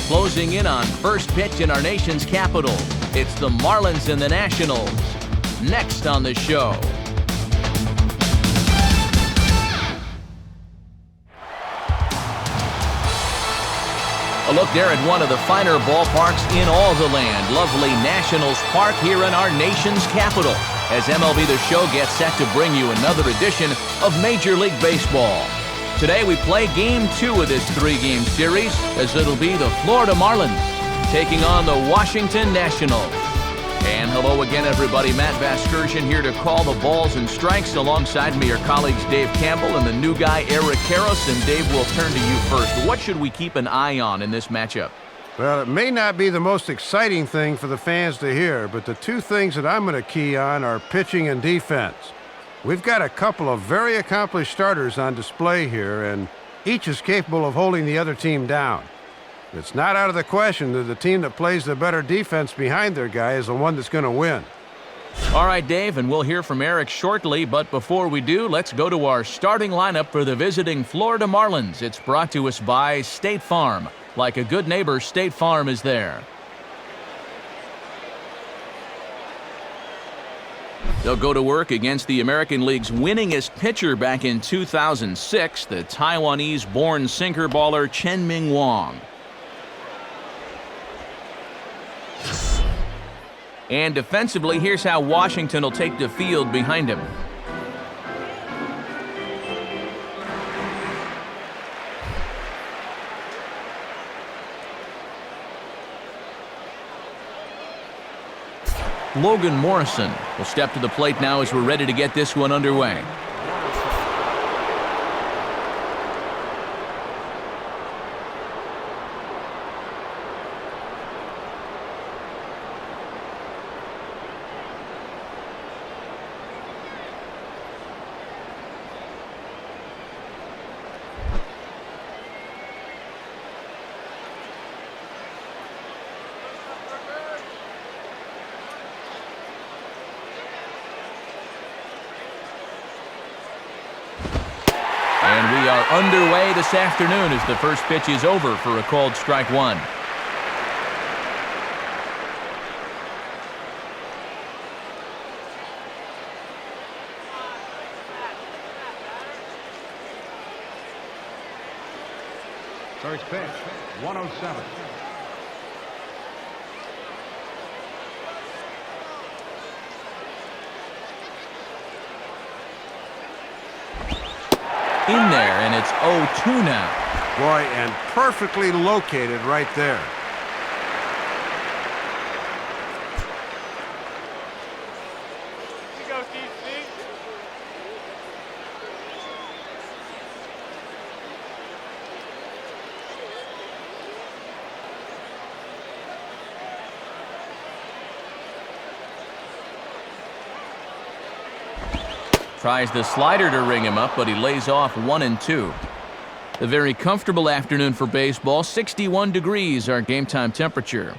Closing in on first pitch in our nation's capital, it's the Marlins and the Nationals. Next on the show. A look there at one of the finer ballparks in all the land. Lovely Nationals Park here in our nation's capital, as MLB The Show gets set to bring you another edition of Major League Baseball. Today we play Game 2 of this 3-game series, as it'll be the Florida Marlins taking on the Washington Nationals. And hello again, everybody. Matt Vasgersian here to call the balls and strikes. Alongside me are colleagues Dave Campbell and the new guy, Eric Karros. And Dave, we'll turn to you first. What should we keep an eye on in this matchup? Well, it may not be the most exciting thing for the fans to hear, but the two things that I'm going to key on are pitching and defense. We've got a couple of very accomplished starters on display here, and each is capable of holding the other team down. It's not out of the question that the team that plays the better defense behind their guy is the one that's going to win. All right, Dave, and we'll hear from Eric shortly, but before we do, let's go to our starting lineup for the visiting Florida Marlins. It's brought to us by State Farm. Like a good neighbor, State Farm is there. They'll go to work against the American League's winningest pitcher back in 2006, the Taiwanese-born sinker baller Chen-Ming Wong. And defensively, here's how Washington will take the field behind him. Logan Morrison will step to the plate now as we're ready to get this one underway. And we are underway this afternoon as the first pitch is over for a called strike one. First pitch, 107. In there, and it's 0-2 now. Boy, and perfectly located right there. You go, DC. Tries the slider to ring him up, but he lays off 1-2. A very comfortable afternoon for baseball. 61 degrees, our game time temperature.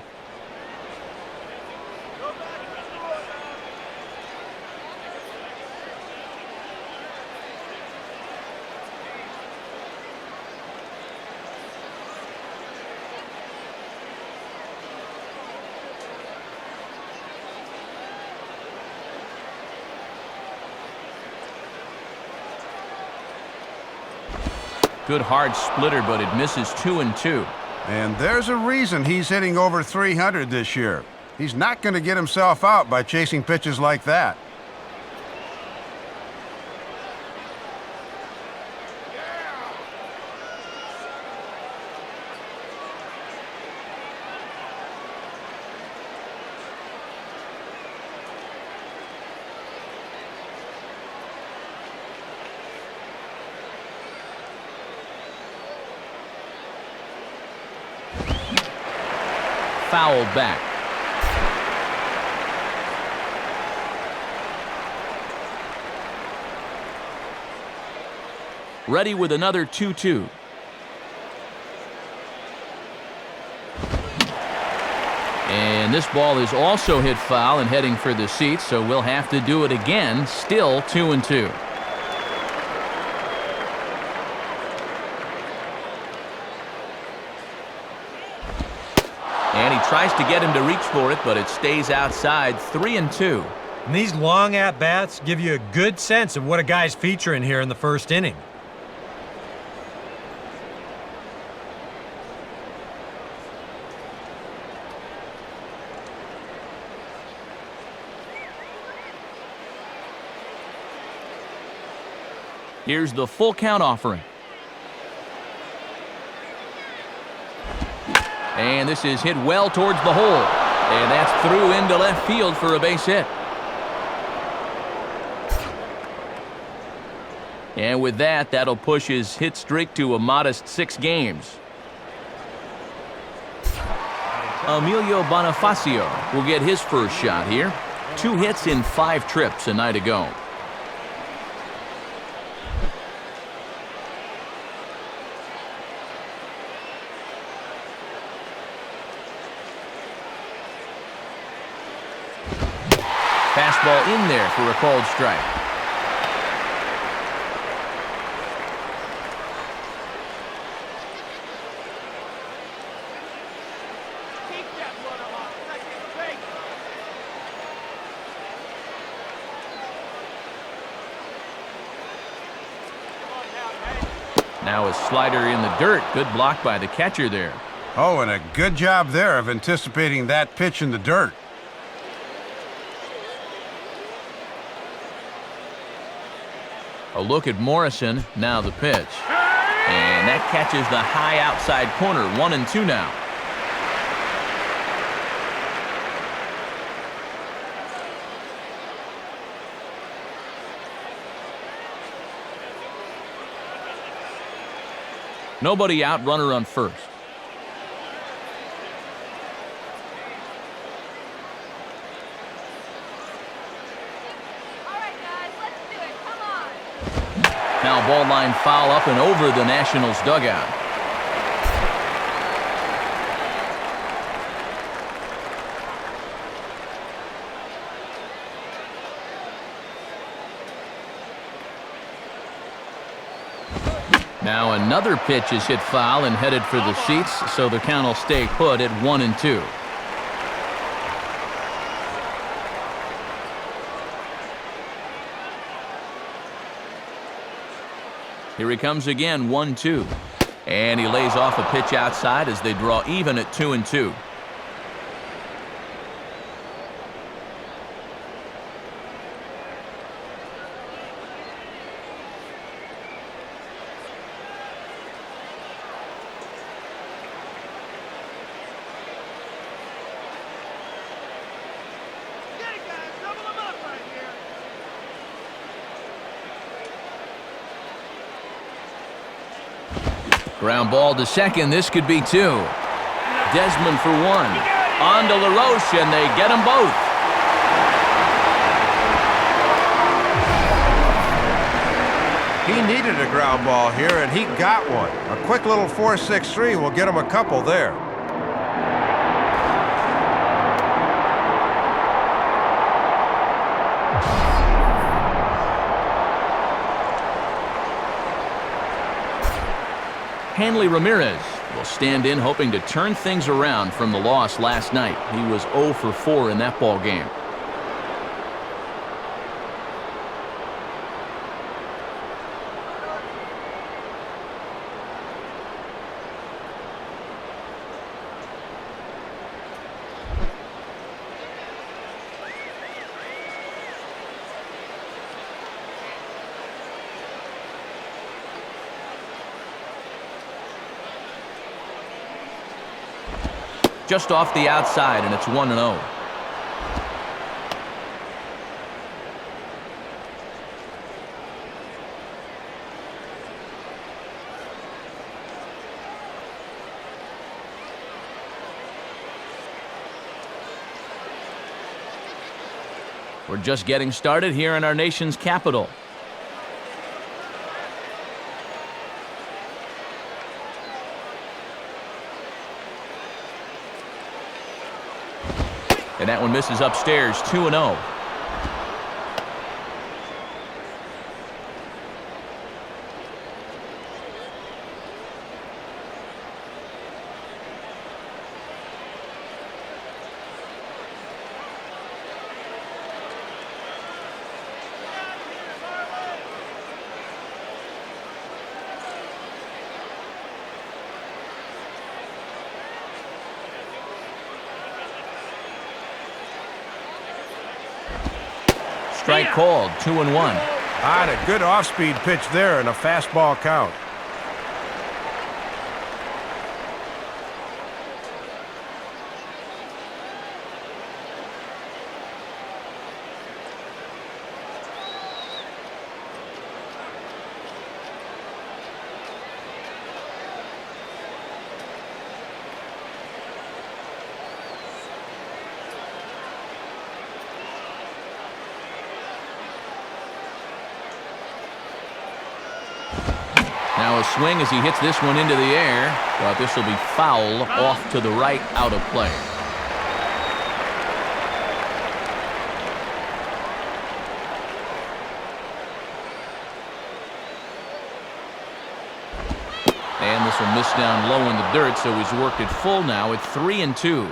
Good hard splitter, but it misses 2-2. And there's a reason he's hitting over 300 this year. He's not going to get himself out by chasing pitches like that. Foul back. Ready with another 2-2. And this ball is also hit foul and heading for the seats, so we'll have to do it again. Still 2-2. And he tries to get him to reach for it, but it stays outside. 3-2. And these long at-bats give you a good sense of what a guy's featuring here in the first inning. Here's the full count offering. And this is hit well towards the hole. And that's through into left field for a base hit. And with that, that'll push his hit streak to a modest 6 games. Emilio Bonifacio will get his first shot here. 2 hits in 5 trips a night ago. Fastball in there for a called strike. Now a slider in the dirt. Good block by the catcher there. Oh, and a good job there of anticipating that pitch in the dirt. A look at Morrison, now the pitch. And that catches the high outside corner. 1-2 now. Nobody out, runner on first. Now ball line foul up and over the Nationals dugout. Now another pitch is hit foul and headed for the seats, so the count will stay put at 1-2. Here he comes again, 1-2. And he lays off a pitch outside as they draw even at 2-2. Ground ball to second. This could be 2. Desmond for 1. On to LaRoche, and they get them both. He needed a ground ball here, and he got one. A quick little 4.63 will get him a couple there. Hanley Ramirez will stand in hoping to turn things around from the loss last night. He was 0 for 4 in that ball game. Just off the outside, and it's 1-0. We're just getting started here in our nation's capital. And that one misses upstairs, 2-0. strike called, 2-1. And a good off-speed pitch there and a fastball count. Now a swing as he hits this one into the air, but this will be foul off to the right, out of play. And this will miss down low in the dirt, so he's worked it full now at 3-2.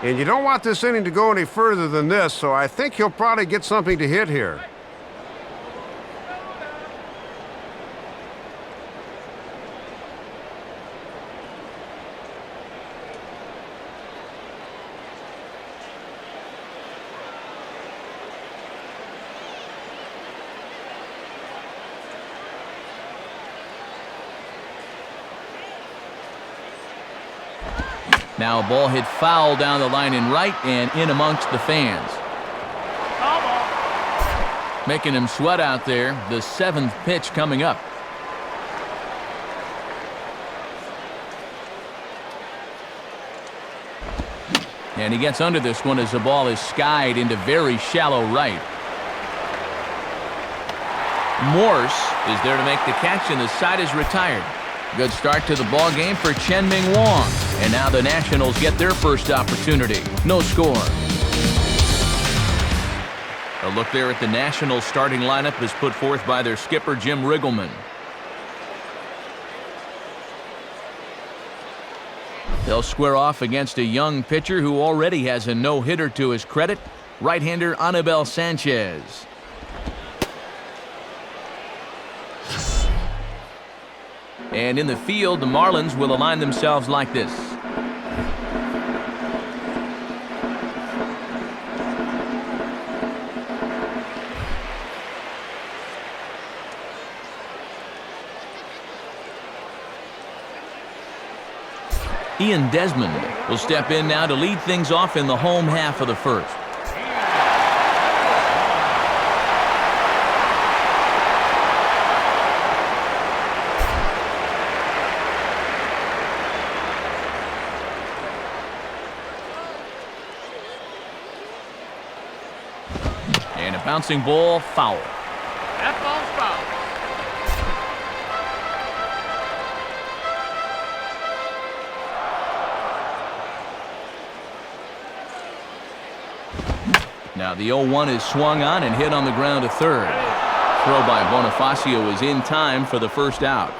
And you don't want this inning to go any further than this, so I think he'll probably get something to hit here. Now a ball hit foul down the line in right and in amongst the fans. Making him sweat out there. The 7th pitch coming up. And he gets under this one as the ball is skied into very shallow right. Morse is there to make the catch, and the side is retired. Good start to the ball game for Chen-Ming Wong. And now the Nationals get their first opportunity. No score. A look there at the Nationals starting lineup is put forth by their skipper, Jim Riggleman. They'll square off against a young pitcher who already has a no-hitter to his credit, right-hander Anibal Sanchez. And in the field, the Marlins will align themselves like this. Ian Desmond will step in now to lead things off in the home half of the first. And a bouncing ball, foul. That ball's foul. Now the 0-1 is swung on and hit on the ground to third. Throw by Bonifacio is in time for the first out.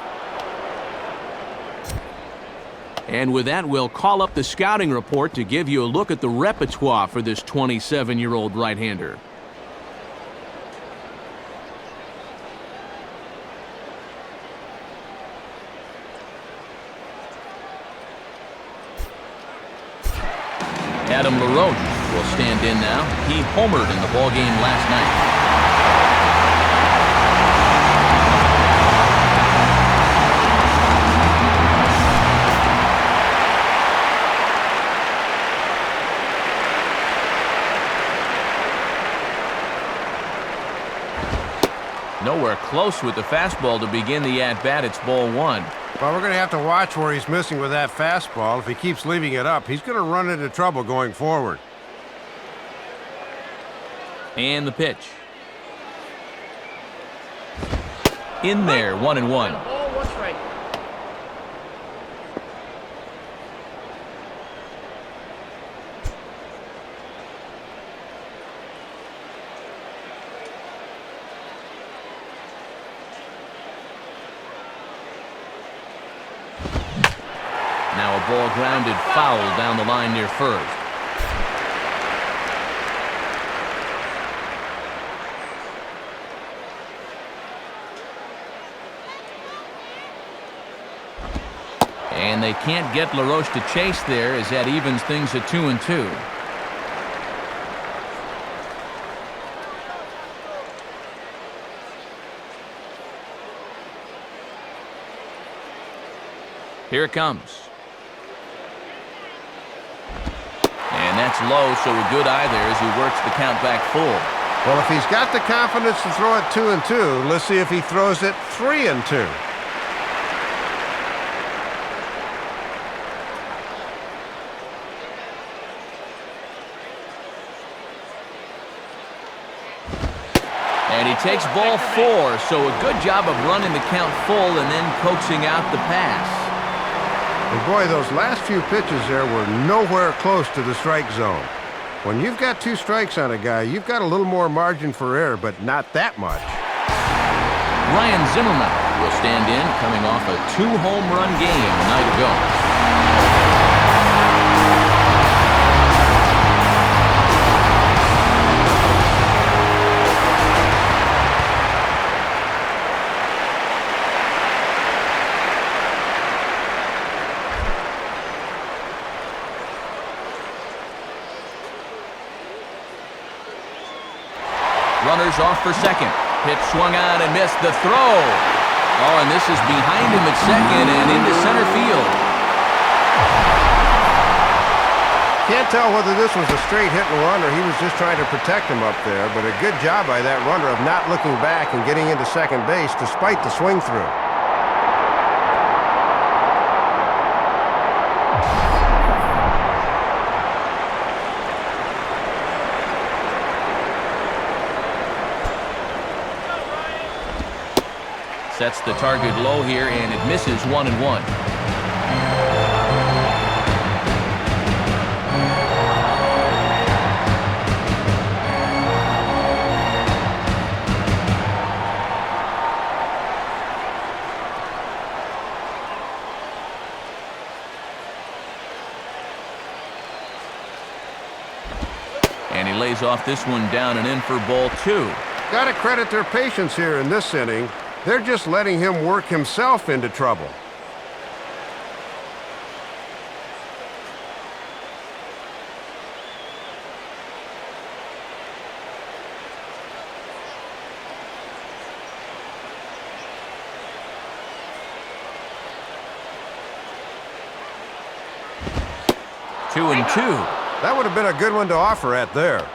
And with that, we'll call up the scouting report to give you a look at the repertoire for this 27-year-old right-hander. Adam LaRoche will stand in now. He homered in the ballgame last night. Nowhere close with the fastball to begin the at-bat. It's ball one. Well, we're going to have to watch where he's missing with that fastball. If he keeps leaving it up, he's going to run into trouble going forward. And the pitch. In there, 1-1. Ball, one strike. Now a ball grounded foul down the line near first. And they can't get LaRoche to chase there as that evens things at 2-2. Here it comes. And that's low, so a good eye there as he works the count back full. Well, if he's got the confidence to throw it 2-2, let's see if he throws it 3-2. And he takes ball 4, so a good job of running the count full and then coaxing out the pass. And boy, those last few pitches there were nowhere close to the strike zone. When you've got 2 strikes on a guy, you've got a little more margin for error, but not that much. Ryan Zimmerman will stand in, coming off a 2-home run game a night ago. Runners off for second. Pitch swung on and missed the throw. Oh, and this is behind him at second and into center field. Can't tell whether this was a straight hit and run or he was just trying to protect him up there, but a good job by that runner of not looking back and getting into second base despite the swing through. Sets the target low here, and it misses 1-1. And he lays off this one down and in for ball 2. Got to credit their patience here in this inning. They're just letting him work himself into trouble. Two and two. That would have been a good one to offer at there.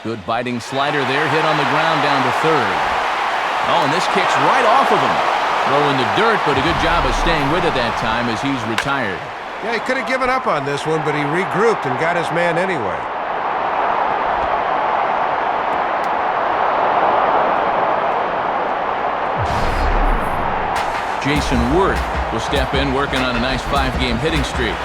Good biting slider there, hit on the ground down to third. Oh, and this kicks right off of him. Throwing the dirt, but a good job of staying with it that time as he's retired. Yeah, he could have given up on this one, but he regrouped and got his man anyway. Jason Worth will step in, working on a nice 5-game hitting streak.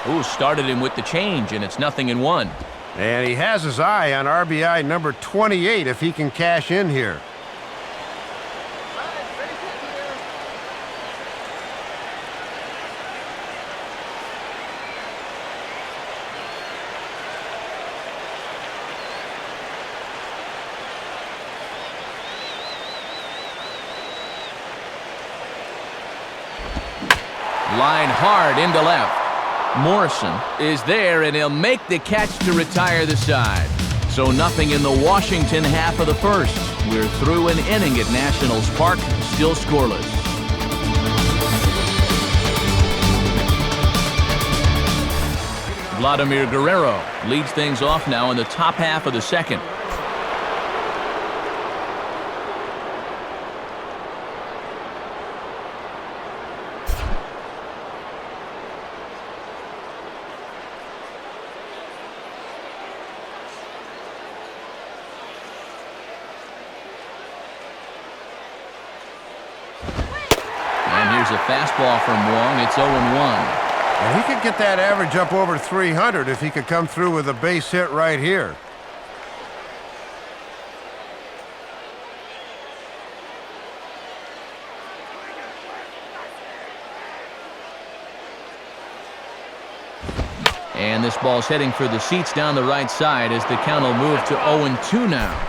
Ooh, started him with the change, and it's 0-1. And he has his eye on RBI number 28 if he can cash in here. Line hard into left. Morrison is there, and he'll make the catch to retire the side. So nothing in the Washington half of the first. We're through an inning at Nationals Park, still scoreless. Vladimir Guerrero leads things off now in the top half of the second. A fastball from Wong. It's 0-1. And he could get that average up over 300 if he could come through with a base hit right here. And this ball's heading for the seats down the right side as the count will move to 0-2 now.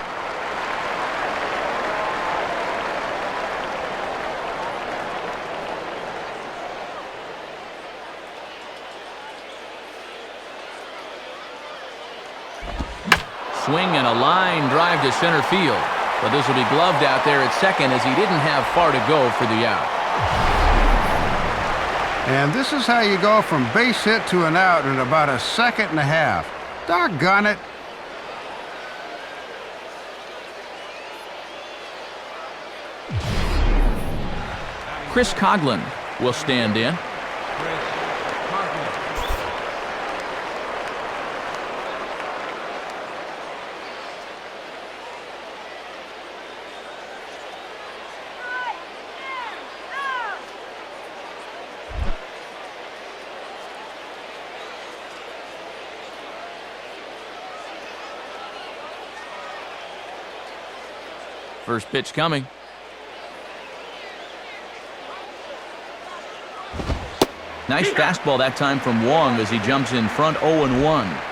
Swing and a line drive to center field. But this will be gloved out there at second as he didn't have far to go for the out. And this is how you go from base hit to an out in about a second and a half. Doggone it. Chris Coughlin will stand in. First pitch coming. Nice fastball that time from Wong as he jumps in front 0-1.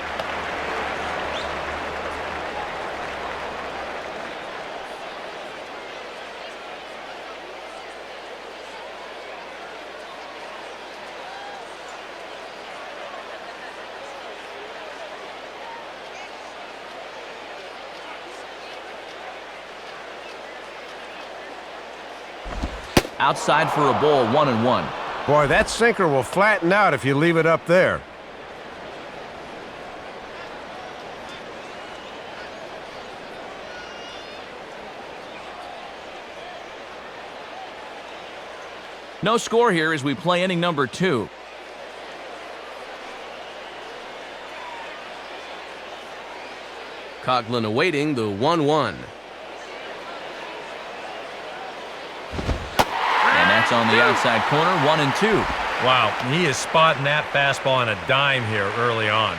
Outside for a ball, 1-1. Boy, that sinker will flatten out if you leave it up there. No score here as we play inning number 2. Coughlin awaiting the 1-1. That's on the outside corner, 1-2. Wow, he is spotting that fastball on a dime here early on.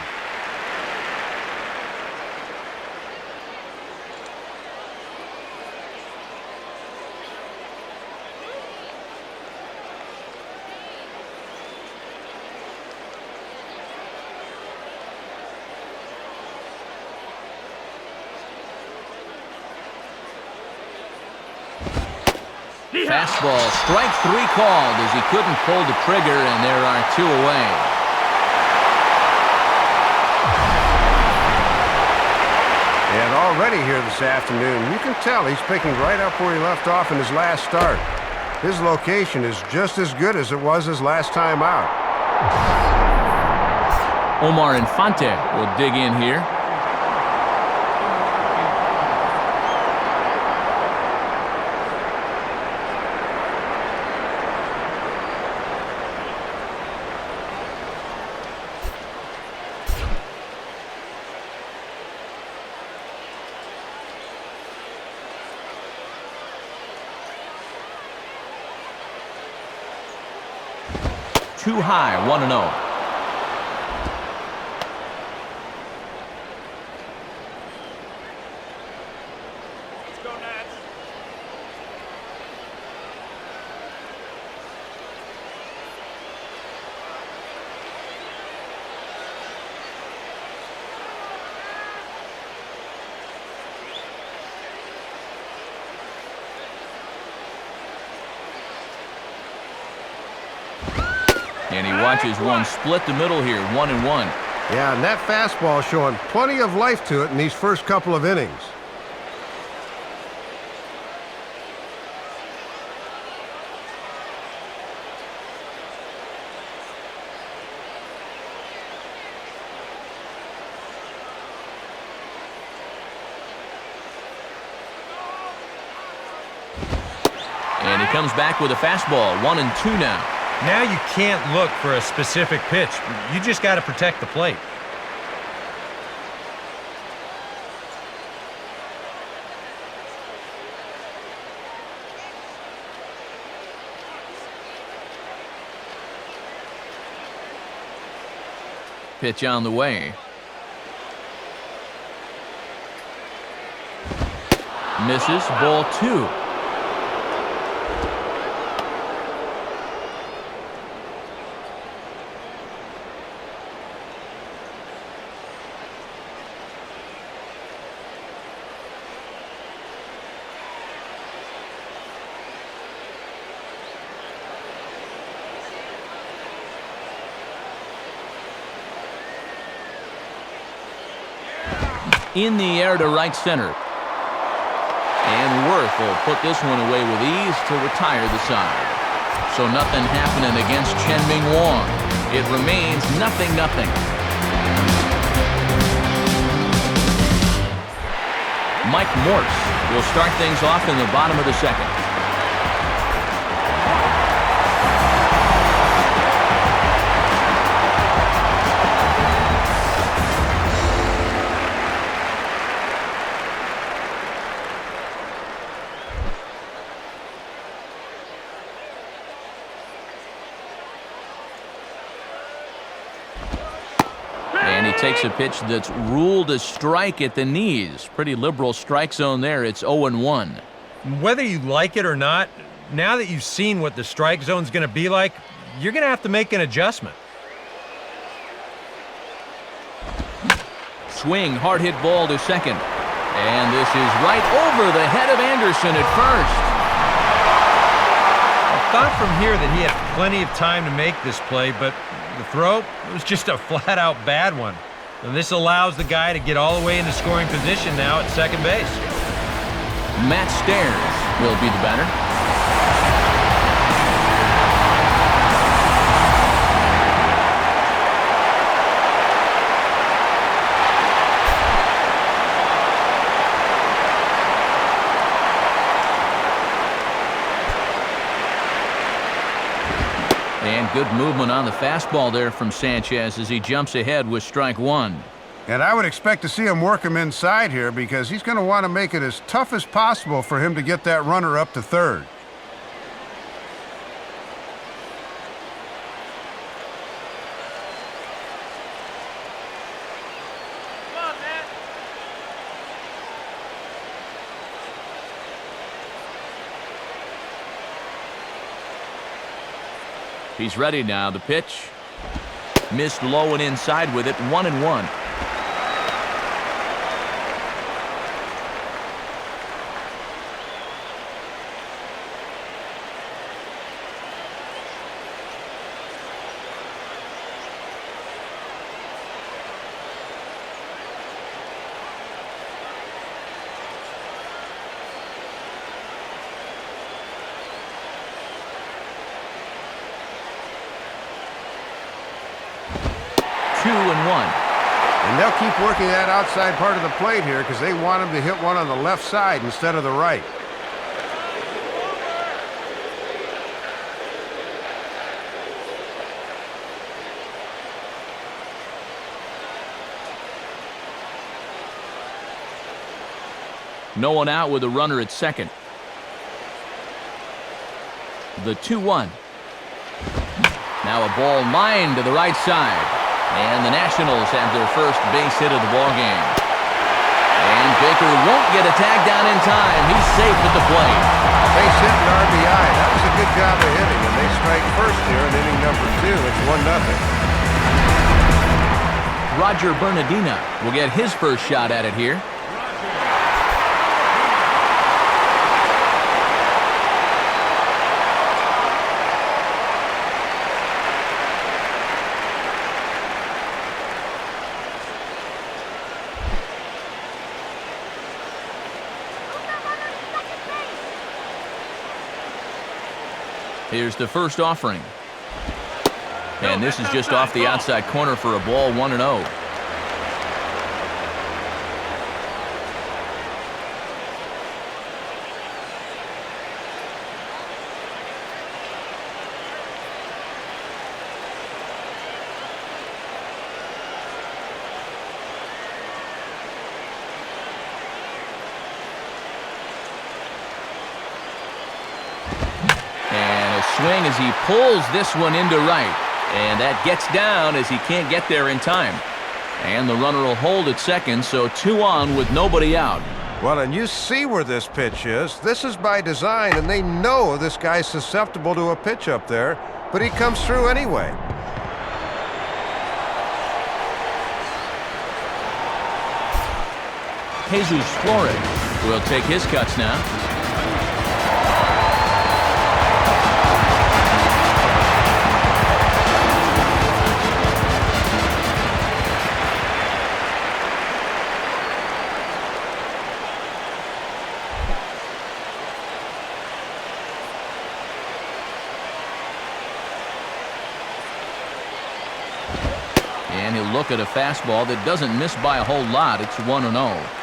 Fastball, strike 3 called as he couldn't pull the trigger, and there are 2 away. And already here this afternoon, you can tell he's picking right up where he left off in his last start. His location is just as good as it was his last time out. Omar Infante will dig in here. Too high, 1-0. Let's go, Nats. And he watches one split the middle here, 1-1. Yeah, and that fastball showing plenty of life to it in these first couple of innings. And he comes back with a fastball, 1-2 now. Now you can't look for a specific pitch. You just got to protect the plate. Pitch on the way. Misses, ball 2. In the air to right center. And Worth will put this one away with ease to retire the side. So nothing happening against Chen-Ming Wong. It remains 0-0. Mike Morse will start things off in the bottom of the second. Takes a pitch that's ruled a strike at the knees. Pretty liberal strike zone there. It's 0-1. Whether you like it or not, now that you've seen what the strike zone's going to be like, you're going to have to make an adjustment. Swing, hard hit ball to second. And this is right over the head of Anderson at first. I thought from here that he had plenty of time to make this play, but the throw was just a flat-out bad one. And this allows the guy to get all the way into scoring position now at second base. Matt Stairs will be the batter. And good movement on the fastball there from Sanchez as he jumps ahead with strike 1. And I would expect to see him work him inside here because he's going to want to make it as tough as possible for him to get that runner up to third. He's ready now. The pitch missed low and inside with it. 1-1. And they'll keep working that outside part of the plate here because they want him to hit one on the left side instead of the right. No one out with a runner at second. The 2-1. Now a ball lined to the right side. And the Nationals have their first base hit of the ballgame. And Baker won't get a tag down in time. He's safe at the plate. Base hit and RBI. That was a good job of hitting. And they strike first here in inning number 2. It's 1-0. Roger Bernardina will get his first shot at it here. Here's the first offering. And this is just off the outside corner for a ball, 1-0. Swing as he pulls this one into right. And that gets down as he can't get there in time. And the runner will hold at second, so 2 on with nobody out. Well, and you see where this pitch is. This is by design, and they know this guy's susceptible to a pitch up there, but he comes through anyway. Jesus Flores will take his cuts now. And he'll look at a fastball that doesn't miss by a whole lot. It's 1-0.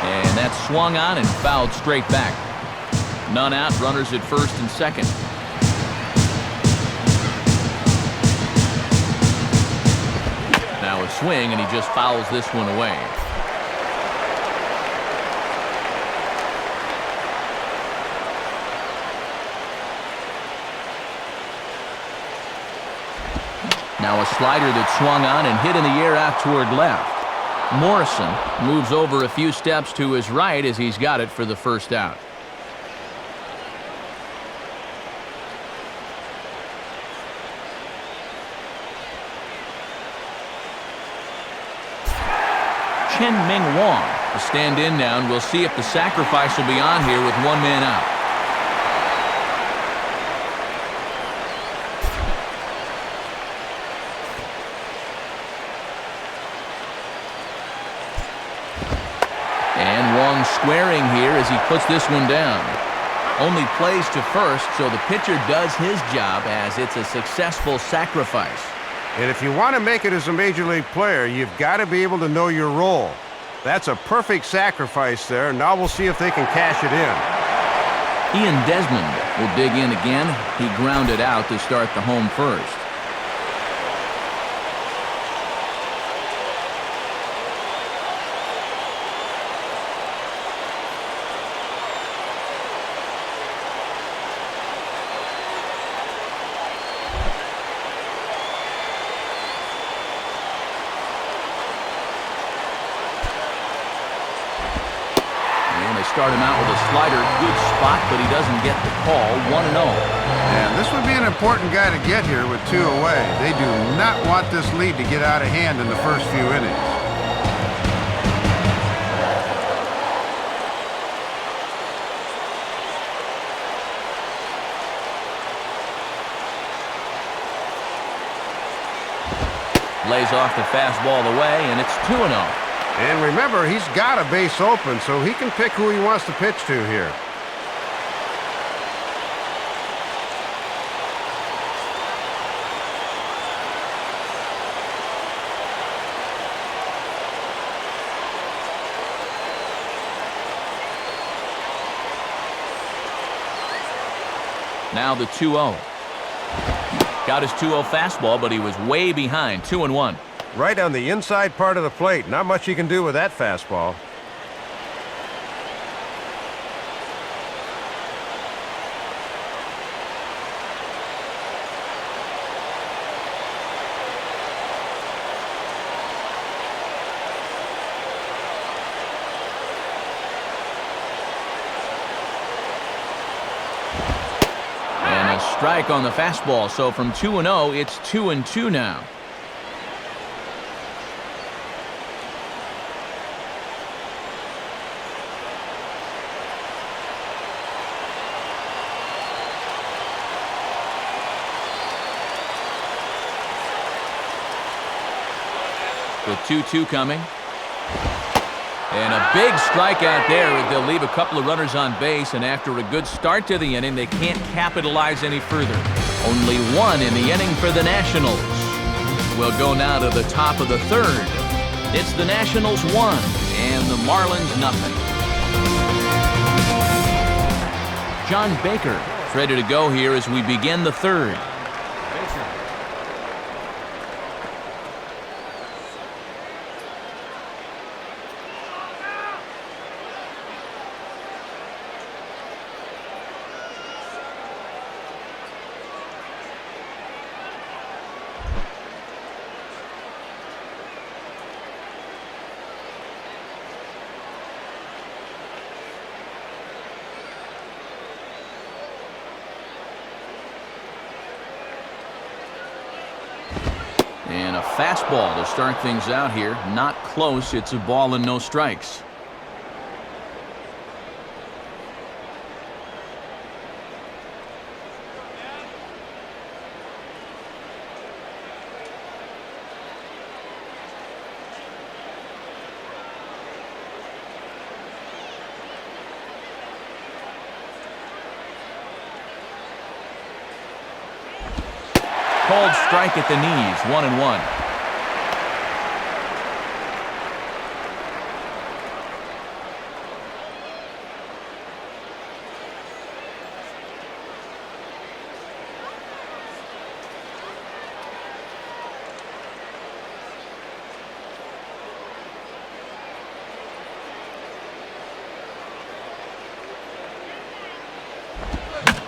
And that's swung on and fouled straight back. None out, runners at first and second. Now a swing, and he just fouls this one away. Now a slider that swung on and hit in the air out toward left. Morrison moves over a few steps to his right as he's got it for the first out. Chen Ming Wong will stand in now, and we'll see if the sacrifice will be on here with 1 man out. And Wong squaring here as he puts this one down. Only plays to first, so the pitcher does his job as it's a successful sacrifice. And if you want to make it as a major league player, you've got to be able to know your role. That's a perfect sacrifice there. Now we'll see if they can cash it in. Ian Desmond will dig in again. He grounded out to start the home first. Start him out with a slider, good spot, but he doesn't get the call. 1-0. And this would be an important guy to get here with 2 away. They do not want this lead to get out of hand in the first few innings. Lays off the fastball away, and it's 2-0. And remember, he's got a base open, so he can pick who he wants to pitch to here. Now the 2-0. Got his 2-0 fastball, but he was way behind. 2-1. Right on the inside part of the plate. Not much he can do with that fastball. And a strike on the fastball. So from 2-0, it's 2-2 now. With 2-2 coming. And a big strikeout there. They'll leave a couple of runners on base, and after a good start to the inning, they can't capitalize any further. Only 1 in the inning for the Nationals. We'll go now to the top of the third. It's the Nationals 1 and the Marlins nothing. John Baker is ready to go here as we begin the third. And a fastball to start things out here. Not close. It's a ball and no strikes. Called strike at the knees, 1-1.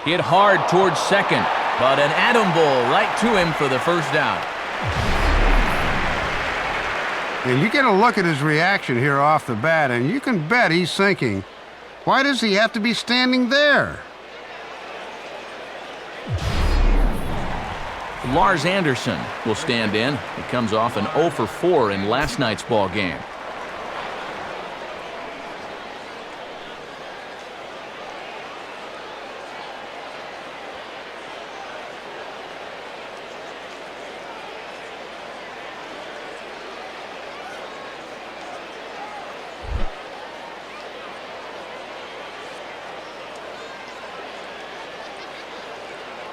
Hit hard towards second. But an atom ball right to him for the first down. And you get a look at his reaction here off the bat, and you can bet he's thinking, why does he have to be standing there? Lars Anderson will stand in. He comes off an 0 for 4 in last night's ball game.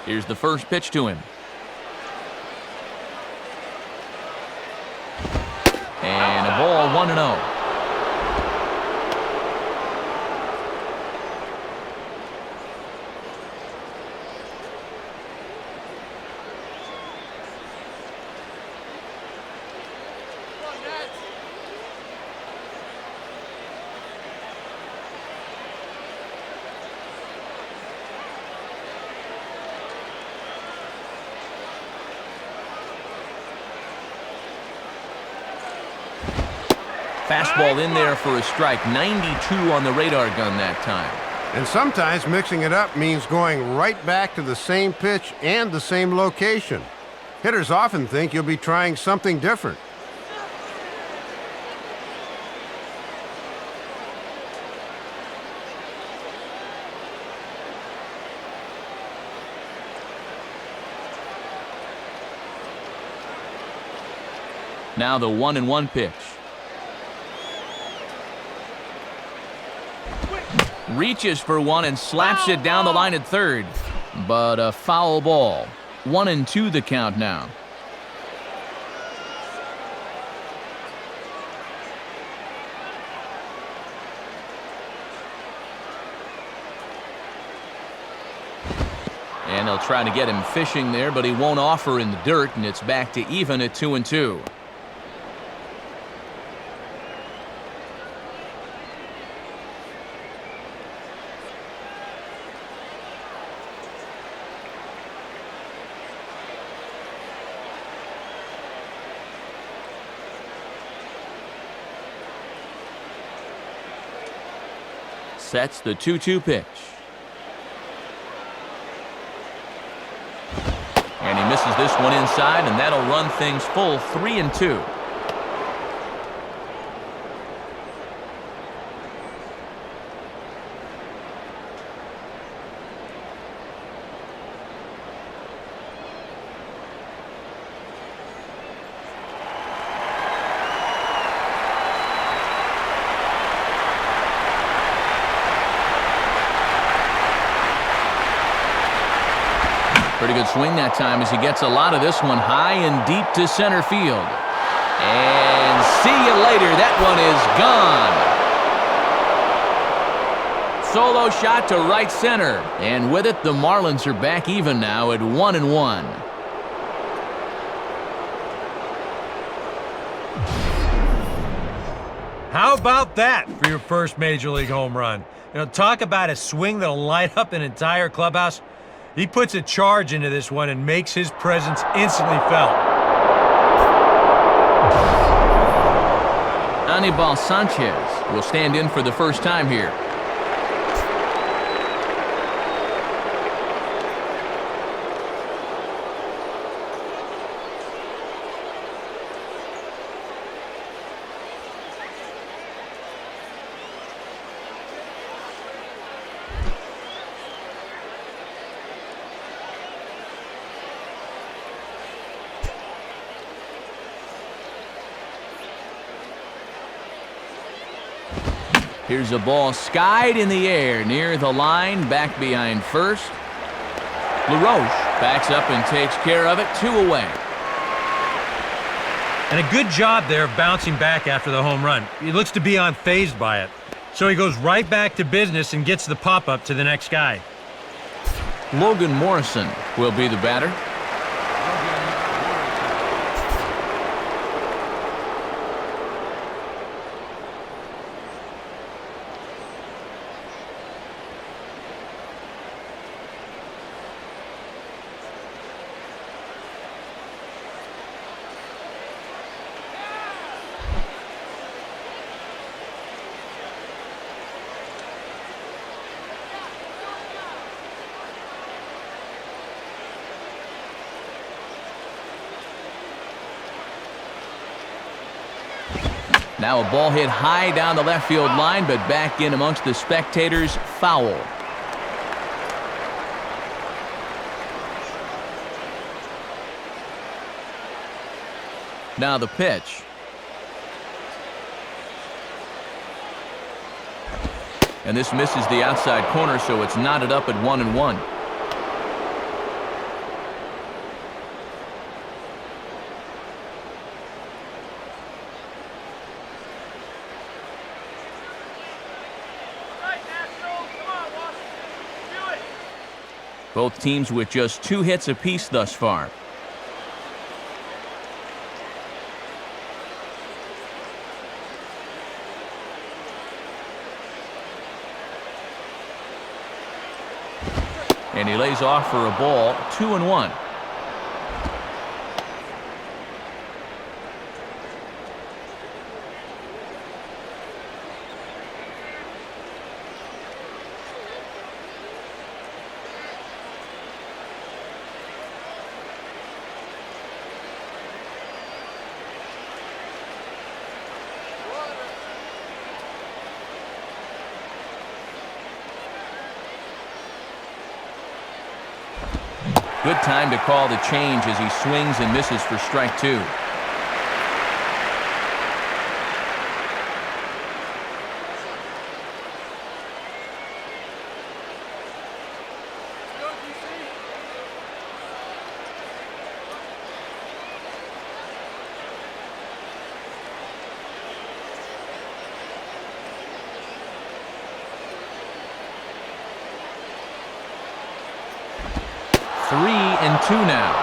Here's the first pitch to him. And a ball, 1-0. Fastball in there for a strike. 92 on the radar gun that time. And sometimes mixing it up means going right back to the same pitch and the same location. Hitters often think you'll be trying something different. Now the 1-1 pitch. Reaches for one and slaps it down the line at third. But a foul ball. 1-2 the count now. And they'll try to get him fishing there, but he won't offer in the dirt, and it's back to even at 2-2. Sets the 2-2 pitch. And he misses this one inside, and that'll run things full 3-2. Pretty good swing that time as he gets a lot of this one high and deep to center field. And see you later. That one is gone. Solo shot to right center. And with it, the Marlins are back even now at 1-1. How about that for your first Major League home run? You know, talk about a swing that'll light up an entire clubhouse. He puts a charge into this one and makes his presence instantly felt. Anibal Sanchez will stand in for the first time here. Here's a ball skied in the air near the line, back behind first. LaRoche backs up and takes care of it, 2 away. And a good job there of bouncing back after the home run. He looks to be unfazed by it. So he goes right back to business and gets the pop-up to the next guy. Logan Morrison will be the batter. Now a ball hit high down the left field line, but back in amongst the spectators, foul. Now the pitch. And this misses the outside corner, so it's knotted up at 1-1. Both teams with just 2 hits apiece thus far. And he lays off for a ball, 2-1. Good time to call the change as he swings and misses for strike 2. Three and 2 now.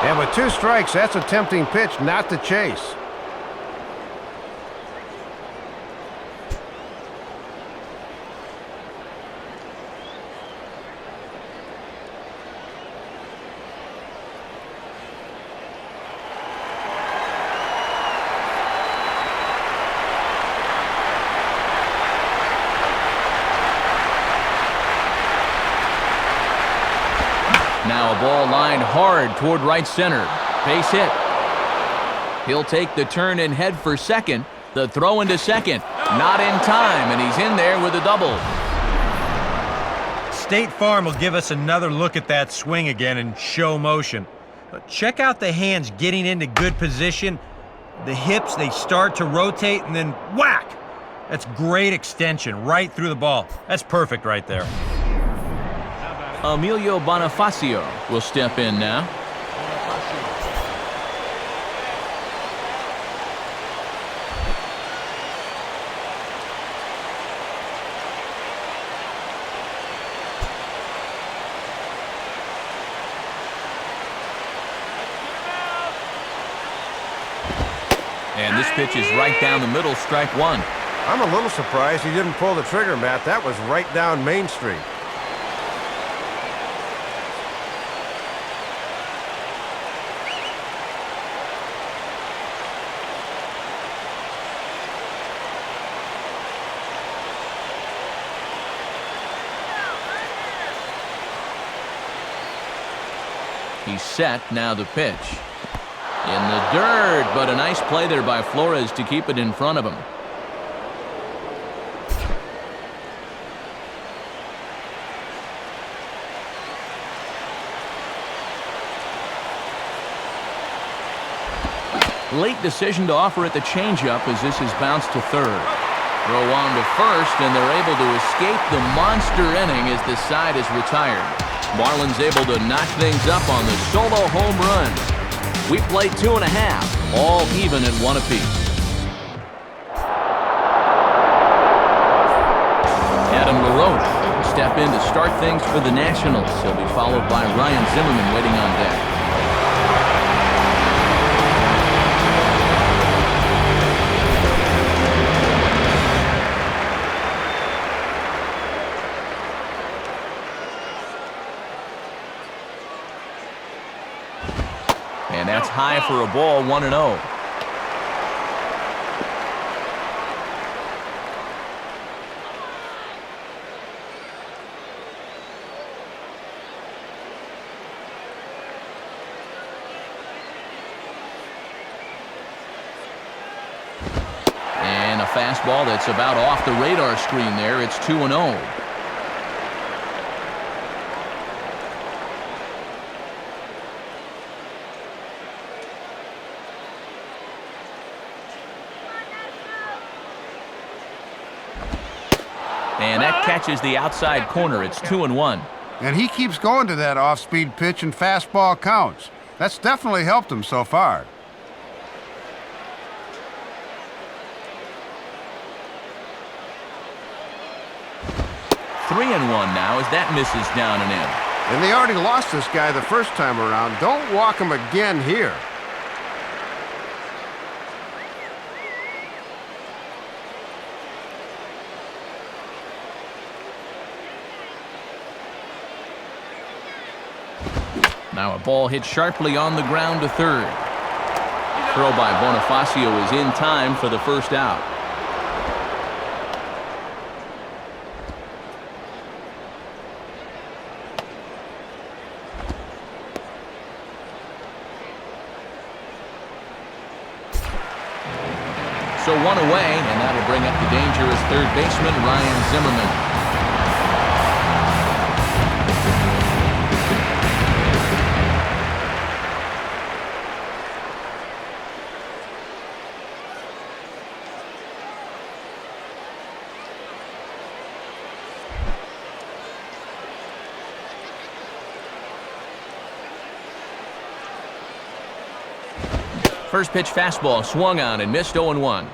And with 2 strikes, that's a tempting pitch not to chase. Now a ball lined hard toward right center. Base hit. He'll take the turn and head for second. The throw into second. Not in time, and he's in there with a double. State Farm will give us another look at that swing again in show motion. Check out the hands getting into good position. The hips, they start to rotate, and then whack! That's great extension right through the ball. That's perfect right there. Emilio Bonifacio will step in now. And this pitch is right down the middle, strike one. I'm a little surprised he didn't pull the trigger, Matt. That was right down Main Street. He's set, now the pitch. In the dirt, but a nice play there by Flores to keep it in front of him. Late decision to offer it the changeup as this is bounced to third. Throw on to first, and they're able to escape the monster inning as the side is retired. Marlins able to knock things up on the solo home run. We played 2.5, all even at one apiece. Adam LaRoche will step in to start things for the Nationals. He'll be followed by Ryan Zimmerman waiting on deck. And that's high for a ball, 1-0. And a fastball that's about off the radar screen there. It's 2-0. And that catches the outside corner. It's 2-1. And he keeps going to that off-speed pitch and fastball counts. That's definitely helped him so far. Three and one now as that misses down and in. And they already lost this guy the first time around. Don't walk him again here. Now a ball hit sharply on the ground to third. Throw by Bonifacio is in time for the first out. So one away, and that'll bring up the dangerous third baseman, Ryan Zimmerman. First pitch fastball swung on and missed 0-1.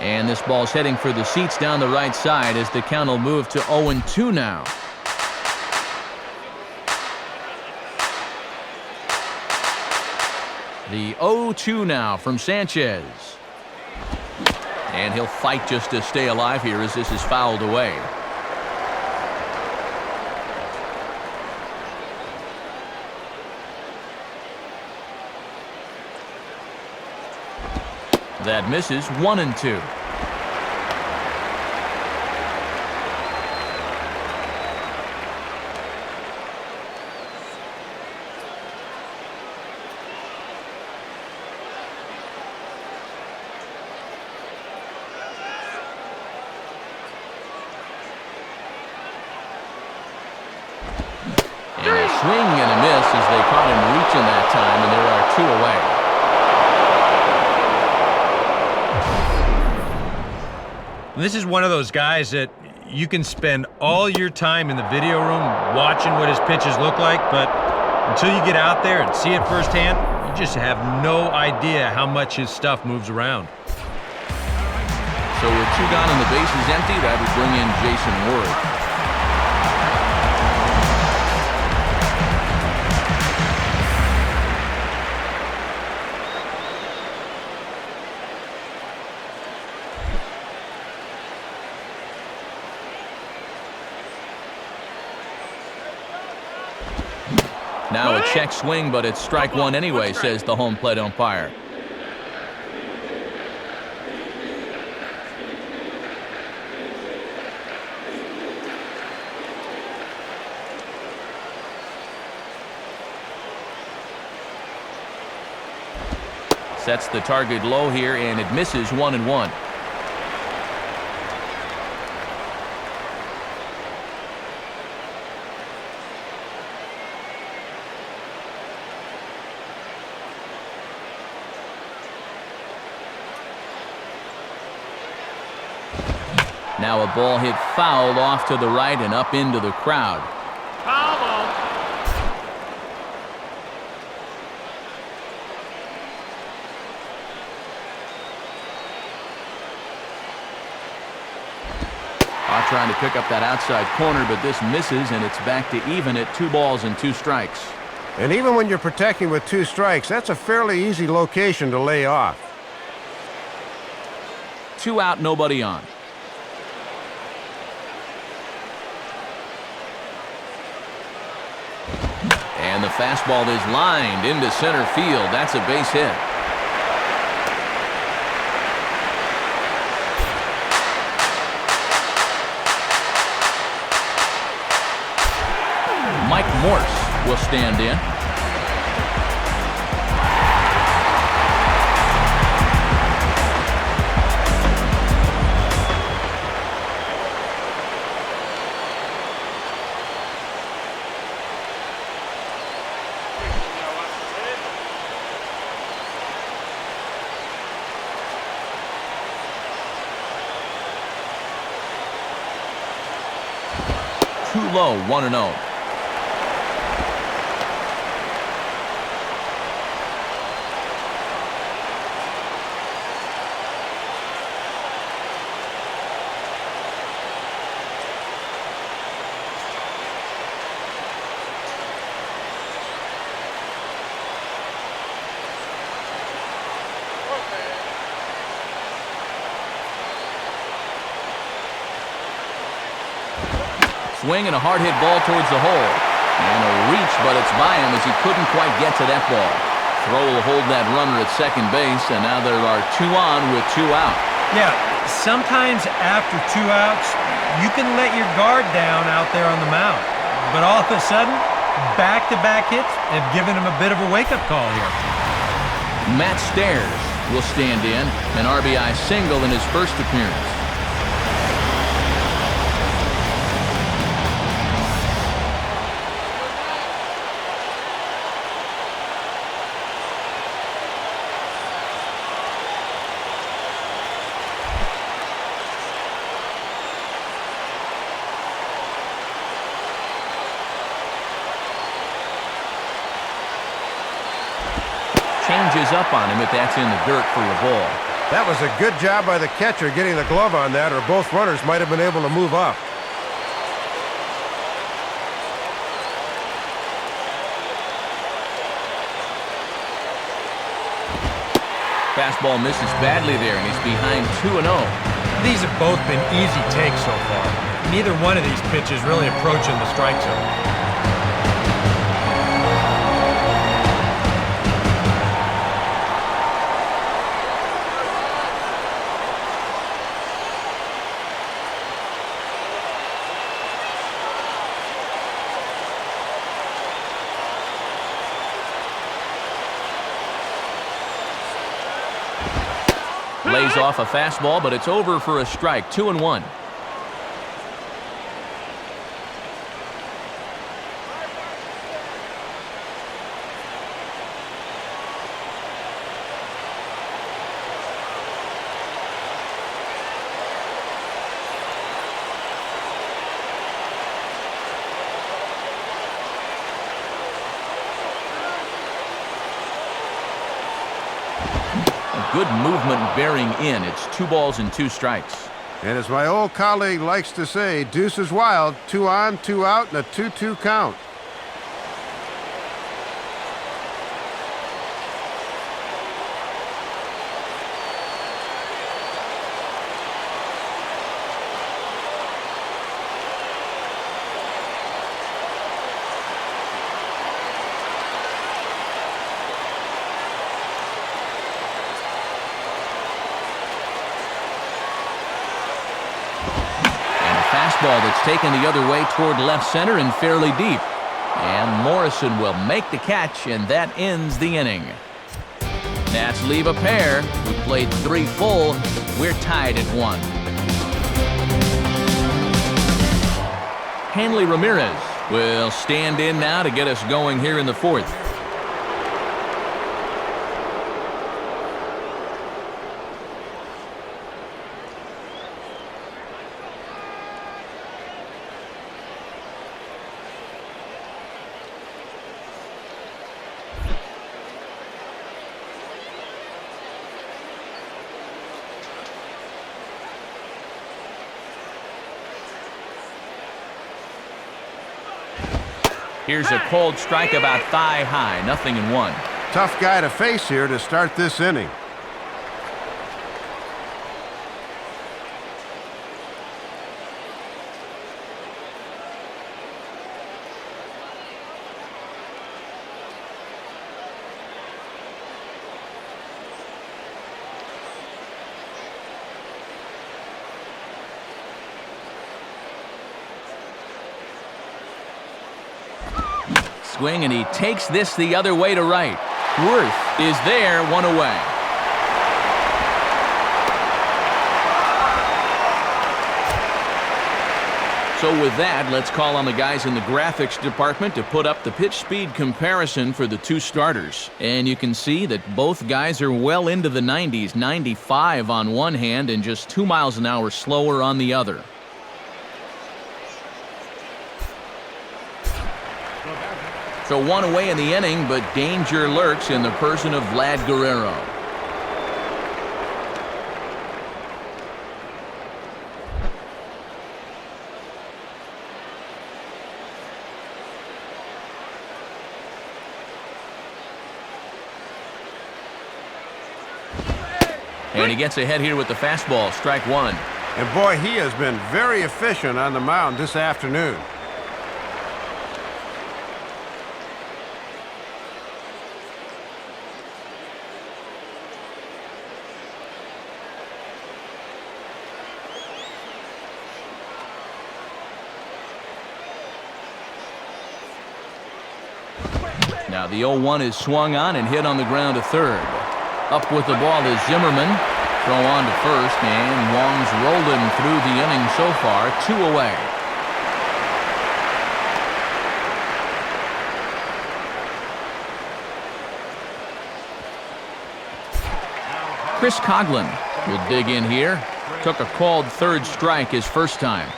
And this ball's heading for the seats down the right side as the count will move to 0-2 now. The 0-2 now from Sanchez. And he'll fight just to stay alive here as this is fouled away. That misses 1-2. And a swing and a miss as they caught him reaching that time, and there are two away. This is one of those guys that you can spend all your time in the video room watching what his pitches look like, but until you get out there and see it firsthand, you just have no idea how much his stuff moves around. So with 2 gone and the bases empty, that would bring in Jason Ward. Now a check swing, but it's strike 1 anyway, says the home plate umpire. Sets the target low here, and it misses 1-1. Now a ball hit foul off to the right and up into the crowd. Foul ball. Trying to pick up that outside corner, but this misses, and it's back to even at 2 balls and 2 strikes. And even when you're protecting with 2 strikes, that's a fairly easy location to lay off. 2 out, nobody on. And the fastball is lined into center field. That's a base hit. Mike Morse will stand in. Too low, 1-0. Swing and a hard hit ball towards the hole. And a reach, but it's by him as he couldn't quite get to that ball. Throw will hold that runner at second base, and now there are 2 on with 2 out. Yeah, sometimes after 2 outs, you can let your guard down out there on the mound. But all of a sudden, back-to-back hits have given him a bit of a wake-up call here. Matt Stairs will stand in, an RBI single in his first appearance. Changes up on him if that's in the dirt for a ball. That was a good job by the catcher getting the glove on that, or both runners might have been able to move up. Fastball misses badly there, and he's behind 2-0. These have both been easy takes so far. Neither one of these pitches really approaching the strike zone. Lays off a fastball, but it's over for a strike. 2-1. Good movement bearing in. It's 2 balls and 2 strikes. And as my old colleague likes to say, deuce is wild, 2 on, 2 out, and a 2-2 count. Fastball that's taken the other way toward left center and fairly deep. And Morrison will make the catch, and that ends the inning. Nats leave a pair who played 3 full. We're tied at 1. Hanley Ramirez will stand in now to get us going here in the 4th. Here's a cold strike about thigh high, 0-1. Tough guy to face here to start this inning. Swing, and he takes this the other way to right. Worth is there, 1 away. So with that, let's call on the guys in the graphics department to put up the pitch speed comparison for the 2 starters. And you can see that both guys are well into the 90s, 95 on one hand and just 2 miles an hour slower on the other. So 1 away in the inning, but danger lurks in the person of Vlad Guerrero. And he gets ahead here with the fastball, strike 1. And boy, he has been very efficient on the mound this afternoon. Now the 0-1 is swung on and hit on the ground to third. Up with the ball is Zimmerman. Throw on to first, and Wong's rolled him through the inning so far, 2 away. Chris Coughlin will dig in here. Took a called third strike his first time.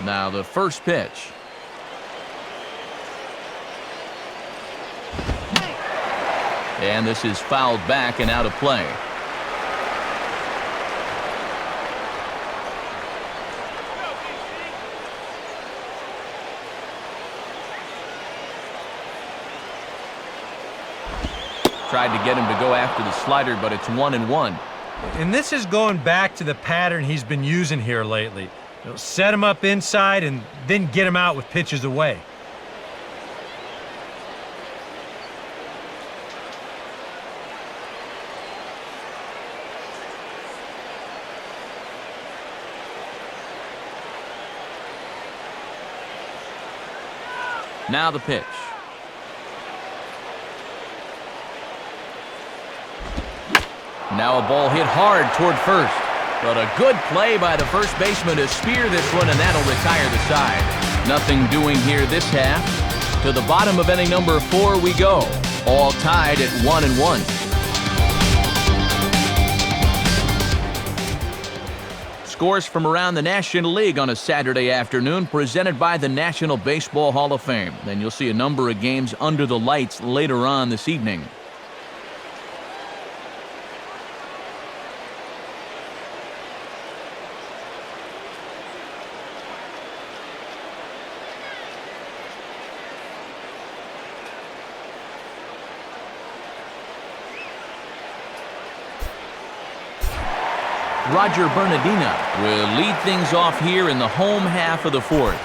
Now the first pitch. And this is fouled back and out of play. Tried to get him to go after the slider, but it's 1-1. And this is going back to the pattern he's been using here lately. You know, set him up inside and then get him out with pitches away. Now the pitch. Now a ball hit hard toward first. But a good play by the first baseman to spear this one, and that'll retire the side. Nothing doing here this half. To the bottom of inning number 4 we go. All tied at 1-1. Scores from around the National League on a Saturday afternoon, presented by the National Baseball Hall of Fame. Then you'll see a number of games under the lights later on this evening. Roger Bernardina will lead things off here in the home half of the 4th.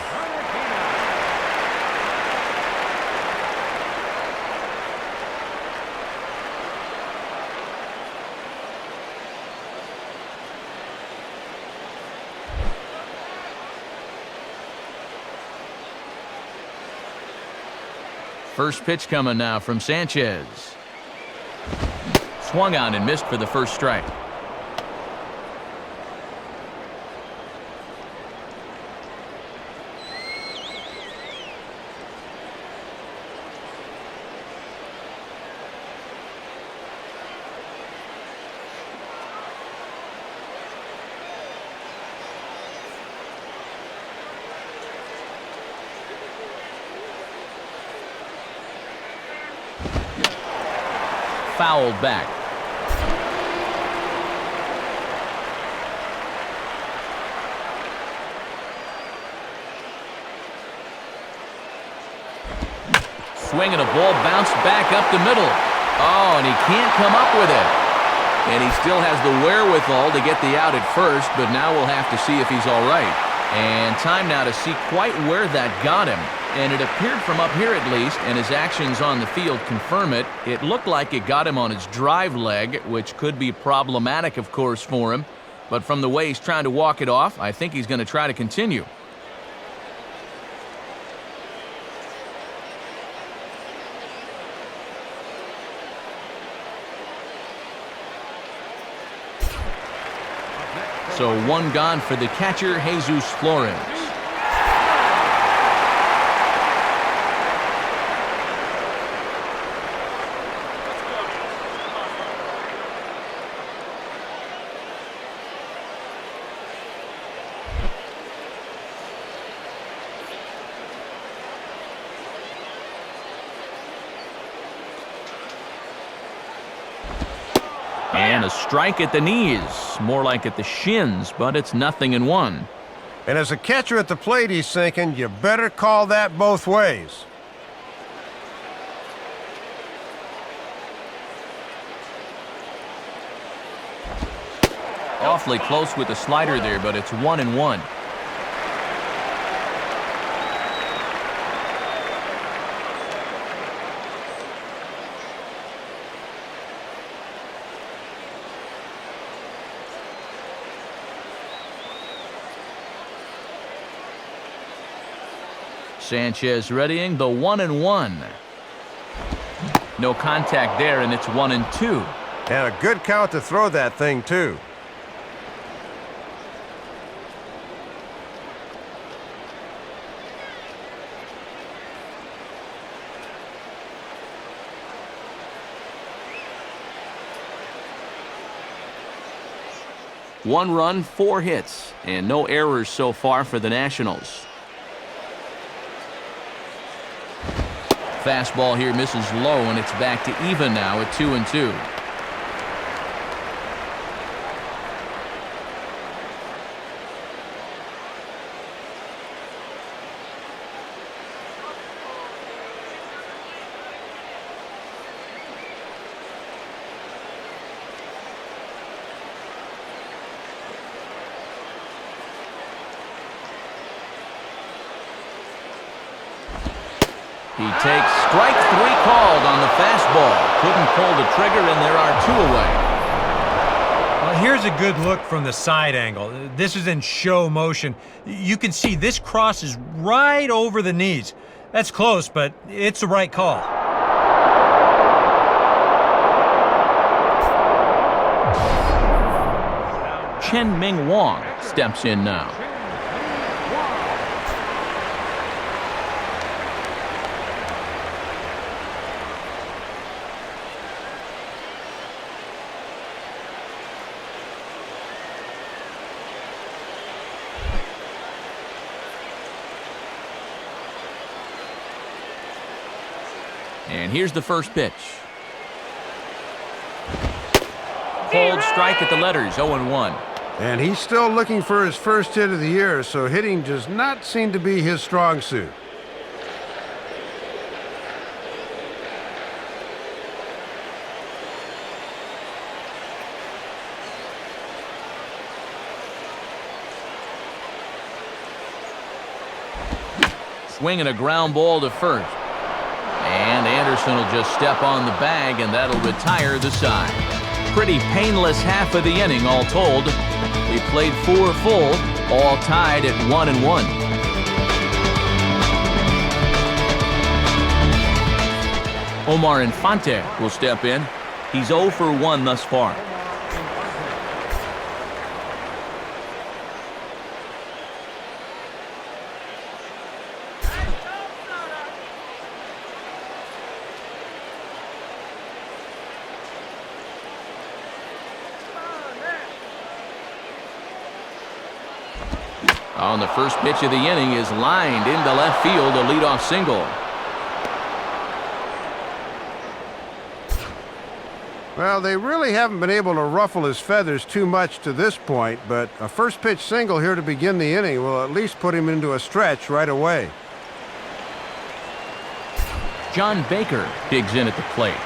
First pitch coming now from Sanchez. Swung on and missed for the first strike. Fouled back. Swinging a ball, bounced back up the middle. Oh, and he can't come up with it. And he still has the wherewithal to get the out at first, but now we'll have to see if he's all right. And time now to see quite where that got him. And it appeared from up here at least, and his actions on the field confirm it. It looked like it got him on his drive leg, which could be problematic, of course, for him. But from the way he's trying to walk it off, I think he's going to try to continue. So one gone for the catcher, Jesus Flores. And a strike at the knees, more like at the shins, but it's 0-1. And as a catcher at the plate, he's thinking, you better call that both ways. Awfully close with the slider there, but it's 1-1. Sanchez readying the 1-1. No contact there, and it's 1-2. And a good count to throw that thing, too. One run, 4 hits, and no errors so far for the Nationals. Fastball here misses low, and it's back to even now at 2-2. He takes strike 3 called on the fastball. Couldn't pull the trigger, and there are 2 away. Well, here's a good look from the side angle. This is in show motion. You can see this crosses right over the knees. That's close, but it's the right call. Chen-Ming Wong steps in now. And here's the first pitch. Cold strike at the letters, 0-1. And he's still looking for his first hit of the year, so hitting does not seem to be his strong suit. Swinging a ground ball to first. And Anderson will just step on the bag, and that'll retire the side. Pretty painless half of the inning, all told. We played 4 full, all tied at 1-1. Omar Infante will step in. He's 0 for 1 thus far. On the first pitch of the inning is lined into left field, a leadoff single. Well, they really haven't been able to ruffle his feathers too much to this point, but a first pitch single here to begin the inning will at least put him into a stretch right away. John Baker digs in at the plate.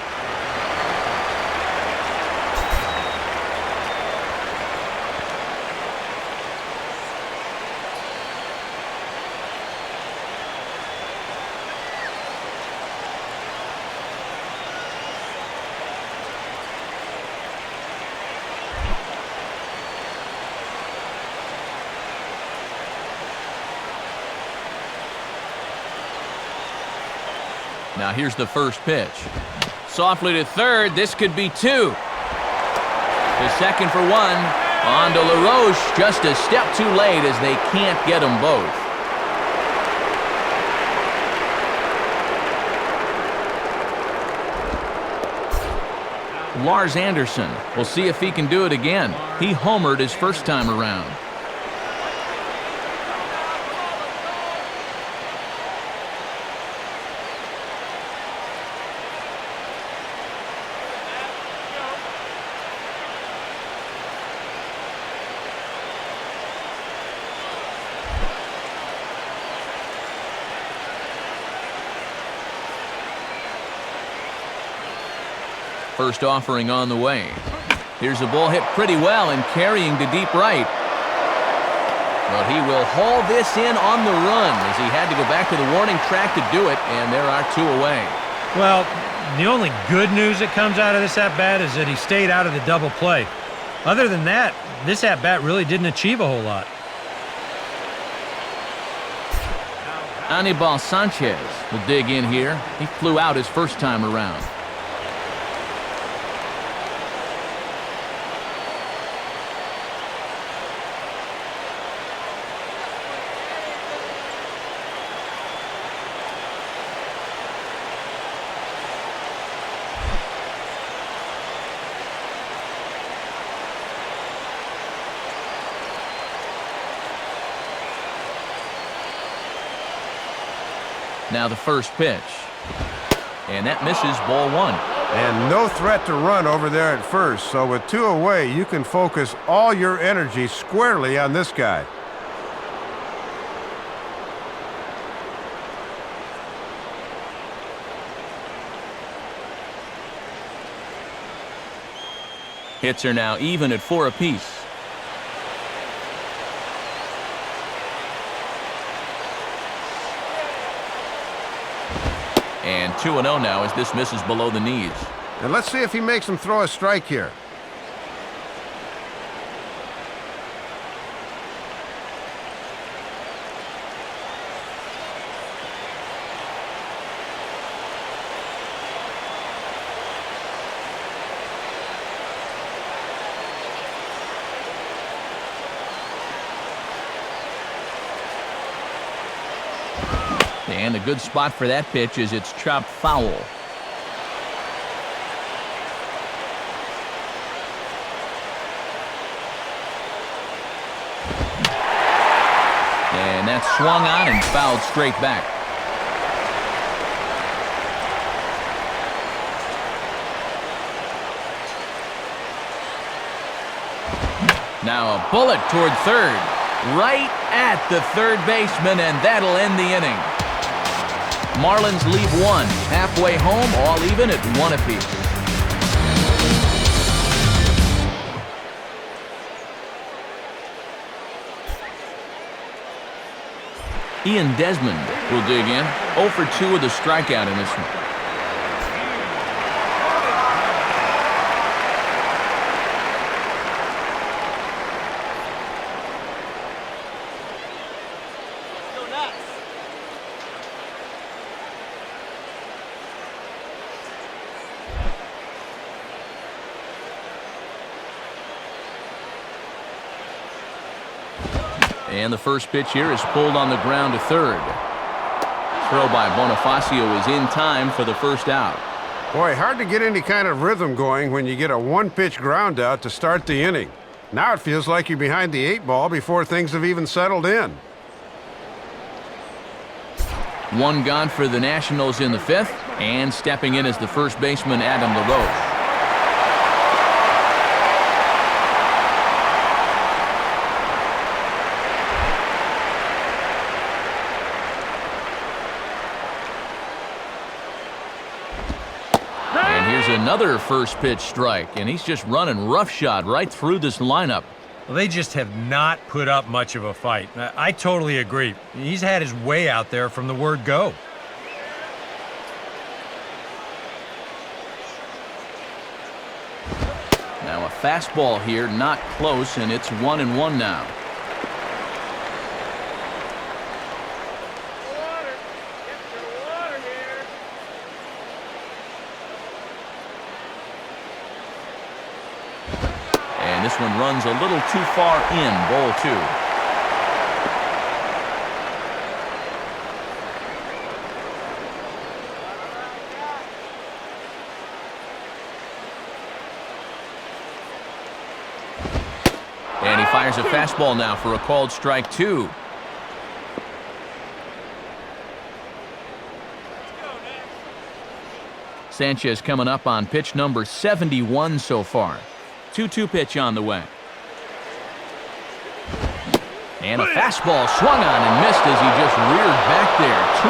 Now here's the first pitch. Softly to third. This could be 2. To second for 1. On to LaRoche. Just a step too late as they can't get them both. Lars Anderson. We'll see if he can do it again. He homered his first time around. First offering on the way. Here's a ball hit pretty well and carrying to deep right. But he will haul this in on the run as he had to go back to the warning track to do it, and there are 2 away. Well, the only good news that comes out of this at-bat is that he stayed out of the double play. Other than that, this at-bat really didn't achieve a whole lot. Anibal Sanchez will dig in here. He flew out his first time around. Now the first pitch. And that misses, ball 1. And no threat to run over there at first, so with 2 away, you can focus all your energy squarely on this guy. Hits are now even at 4 apiece. And 2-0 now as this misses below the knees. And let's see if he makes him throw a strike here. And a good spot for that pitch is it's chopped foul. And that's swung on and fouled straight back. Now a bullet toward third. Right at the third baseman, and that'll end the inning. Marlins leave one. Halfway home, all even at 1 apiece. Ian Desmond will dig in. 0 for 2 with a strikeout in this one. And the first pitch here is pulled on the ground to third. Throw by Bonifacio is in time for the first out. Boy, hard to get any kind of rhythm going when you get a one-pitch ground out to start the inning. Now it feels like you're behind the 8 ball before things have even settled in. One gone for the Nationals in the 5th, and stepping in is the first baseman, Adam LaRoche. Another first pitch strike, and he's just running roughshod right through this lineup. Well, they just have not put up much of a fight. I totally agree. He's had his way out there from the word go. Now a fastball here, not close, and it's 1-1 now. This one runs a little too far in, ball 2. And he fires a fastball now for a called strike 2. Sanchez coming up on pitch number 71 so far. 2-2 pitch on the way. And a fastball swung on and missed as he just reared back there. 2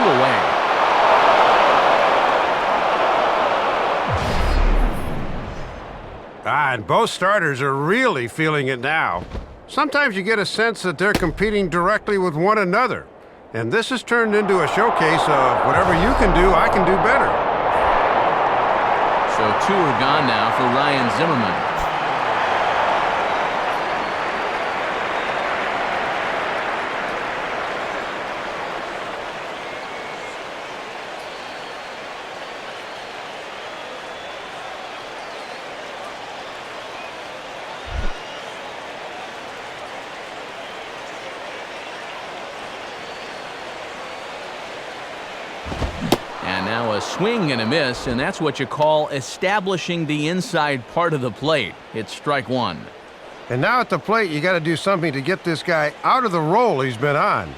away. And both starters are really feeling it now. Sometimes you get a sense that they're competing directly with one another. And this has turned into a showcase of whatever you can do, I can do better. So 2 are gone now for Ryan Zimmerman. Now a swing and a miss, and that's what you call establishing the inside part of the plate. It's strike 1. And now at the plate, you got to do something to get this guy out of the role he's been on.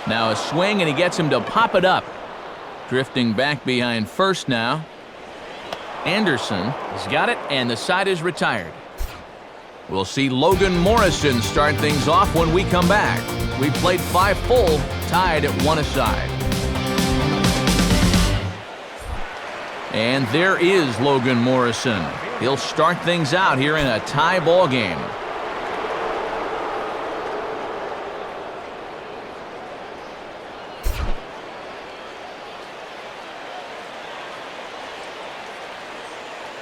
Now a swing, and he gets him to pop it up. Drifting back behind first now. Anderson has got it, and the side is retired. We'll see Logan Morrison start things off when we come back. We played 5 full, tied at 1 aside. And there is Logan Morrison. He'll start things out here in a tie ball game.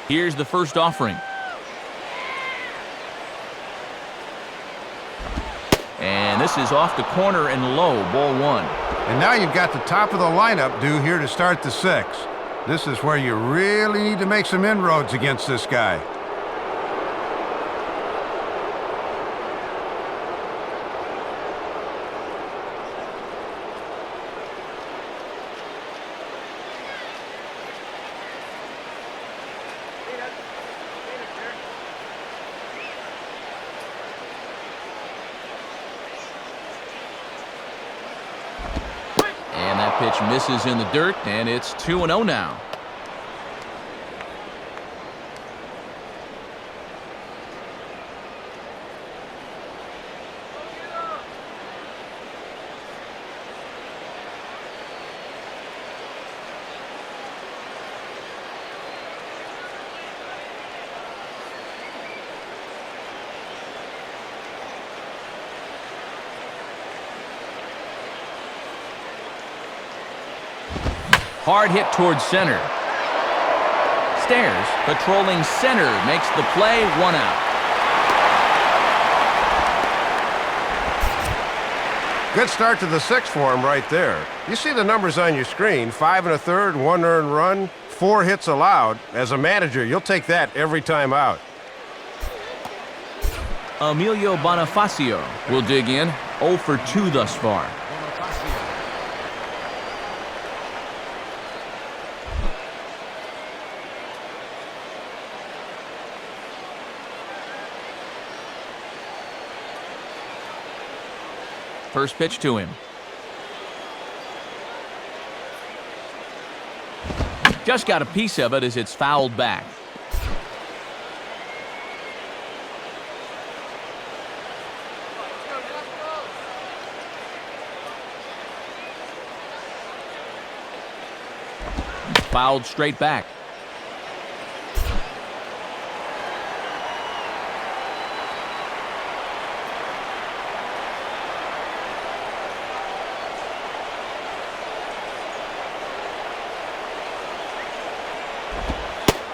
Here's the first offering. And this is off the corner and low, ball 1. And now you've got the top of the lineup due here to start the 6th. This is where you really need to make some inroads against this guy. Pitch misses in the dirt, and it's 2-0 now. Hard hit towards center. Stairs patrolling center makes the play, 1 out. Good start to the sixth for him right there. You see the numbers on your screen, 5 1/3, 1 earned run, 4 hits allowed. As a manager, you'll take that every time out. Emilio Bonifacio will dig in, 0 for 2 thus far. First pitch to him. Just got a piece of it as it's fouled back. Fouled straight back.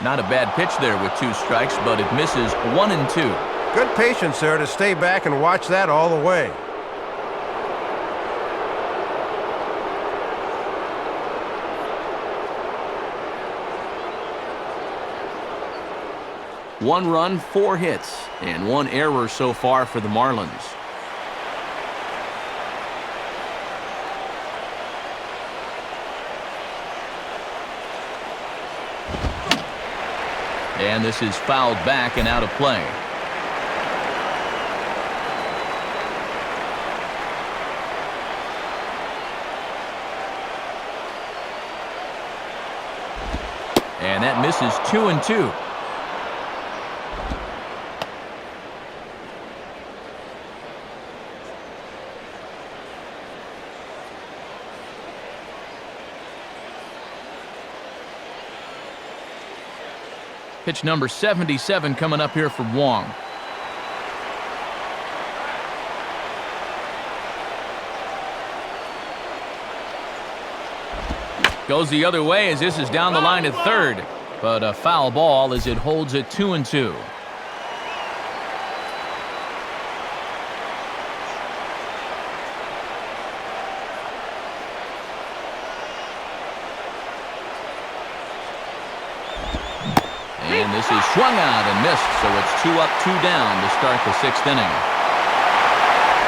Not a bad pitch there with 2 strikes, but it misses 1 and 2. Good patience there to stay back and watch that all the way. One run, 4 hits, and 1 error so far for the Marlins. And this is fouled back and out of play. And that misses 2 and 2. Pitch number 77 coming up here for Wong. Goes the other way as this is down the line at third. But a foul ball as it holds it 2 and 2. And this is swung out and missed, so it's 2 up, 2 down to start the 6th inning.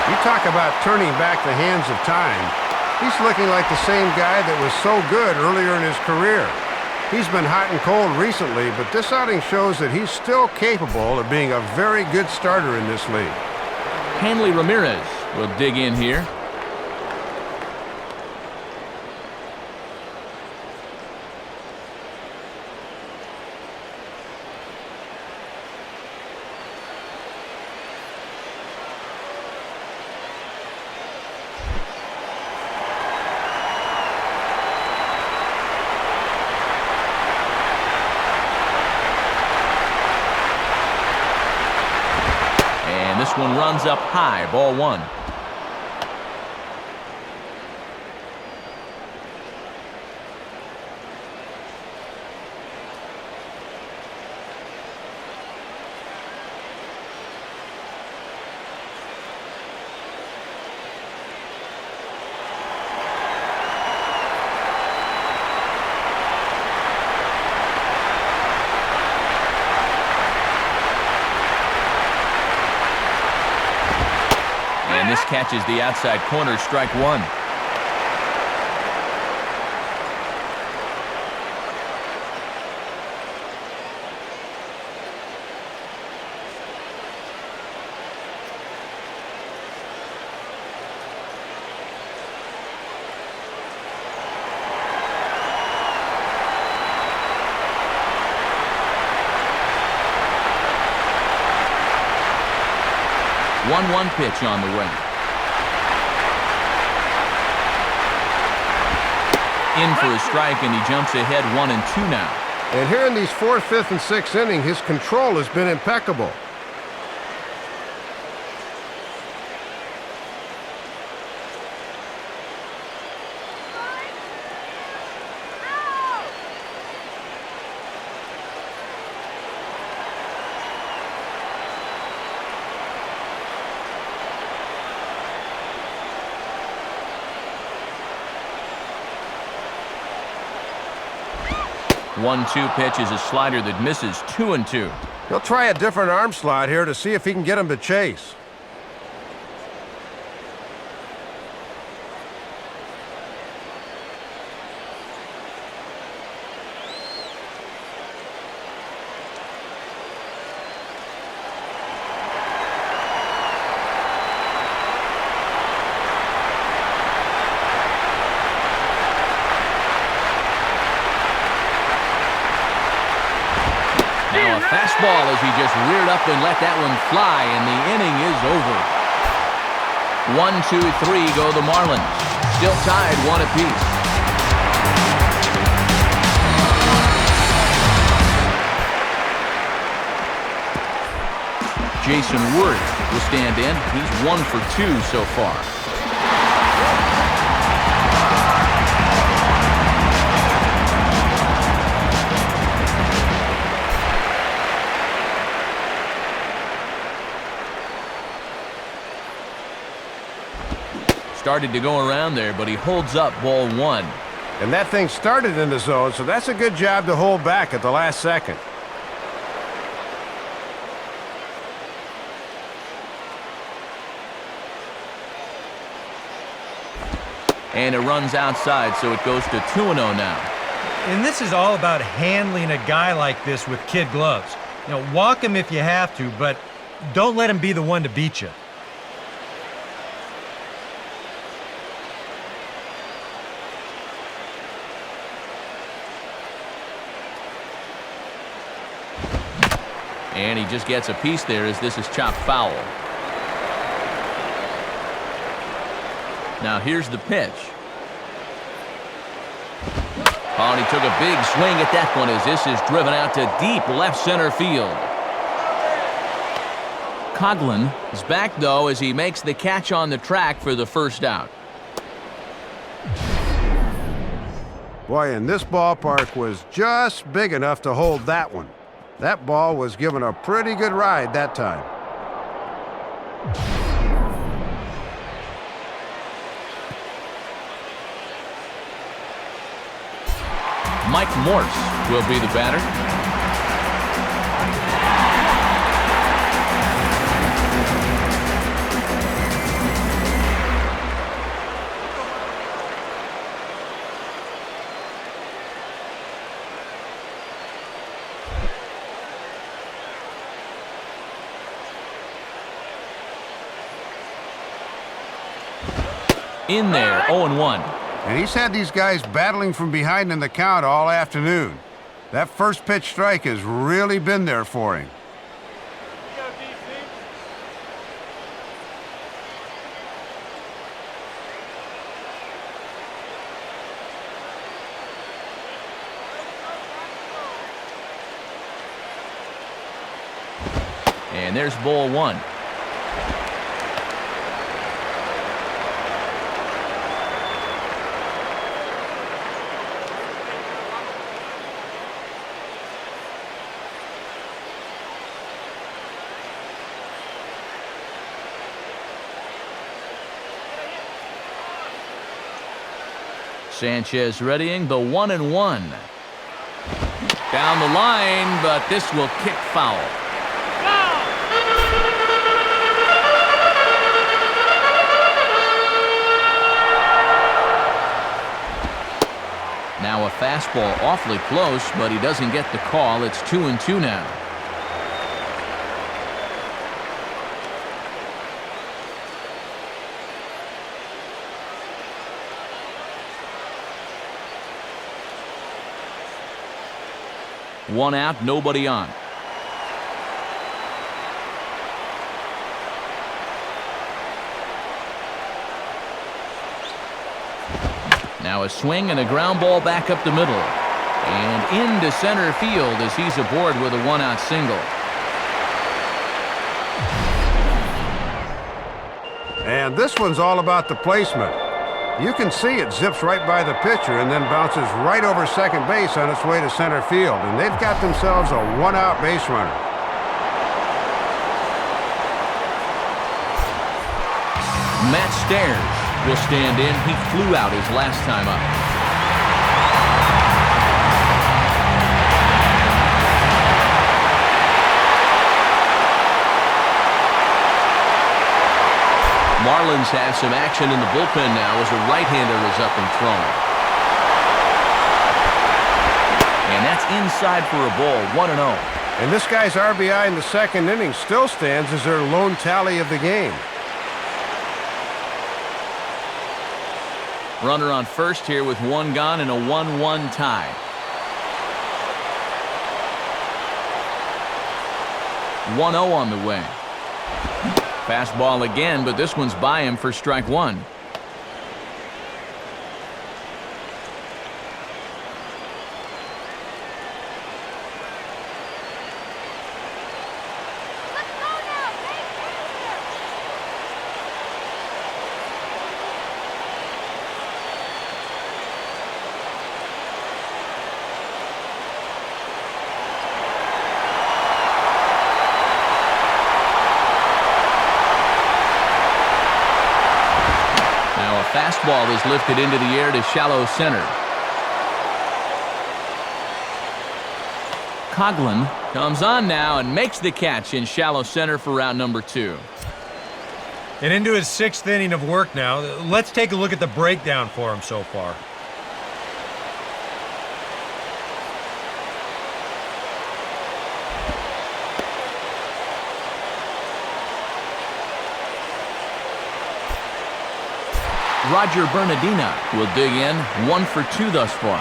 You talk about turning back the hands of time. He's looking like the same guy that was so good earlier in his career. He's been hot and cold recently, but this outing shows that he's still capable of being a very good starter in this league. Hanley Ramirez will dig in here. This one runs up high, ball 1. And this catches the outside corner, strike 1. 1-1 pitch on the way. In for a strike, and he jumps ahead 1-2 now. And here in these 4th, 5th, and 6th innings, his control has been impeccable. One-two pitch is a slider that misses 2-2. He'll try a different arm slot here to see if he can get him to chase. Now a fastball as he just reared up and let that one fly, and the inning is over. 1-2-3 go the Marlins. Still tied 1 apiece. Jason Worth will stand in. He's 1 for 2 so far. Started to go around there, but he holds up ball 1. And that thing started in the zone, so that's a good job to hold back at the last second. And it runs outside, so it goes to 2-0 now. And this is all about handling a guy like this with kid gloves. You know, walk him if you have to, but don't let him be the one to beat you. And he just gets a piece there as this is chopped foul. Now here's the pitch. Oh, and he took a big swing at that one as this is driven out to deep left center field. Coughlin is back, though, as he makes the catch on the track for the first out. Boy, and this ballpark was just big enough to hold that one. That ball was given a pretty good ride that time. Mike Morse will be the batter. In there, 0-1. And he's had these guys battling from behind in the count all afternoon. That first pitch strike has really been there for him. And there's ball 1. Sanchez readying the 1-1. Down the line, but this will kick foul. Now a fastball awfully close, but he doesn't get the call. It's 2-2 now. One out, nobody on. Now a swing and a ground ball back up the middle. And into center field as he's aboard with a one-out single. And this one's all about the placement. You can see it zips right by the pitcher and then bounces right over second base on its way to center field. And they've got themselves a one-out base runner. Matt Stairs will stand in. He flew out his last time up. Marlins have some action in the bullpen now as a right-hander is up and thrown. And that's inside for a ball, 1-0. And this guy's RBI in the second inning still stands as their lone tally of the game. Runner on first here with one gone and a 1-1 tie. One 0 on the way. Fastball again, but this one's by him for strike one. Fastball is lifted into the air to shallow center. Coughlin comes on now and makes the catch in shallow center for round number 2. And into his 6th inning of work now. Let's take a look at the breakdown for him so far. Roger Bernardina will dig in, 1 for 2 thus far.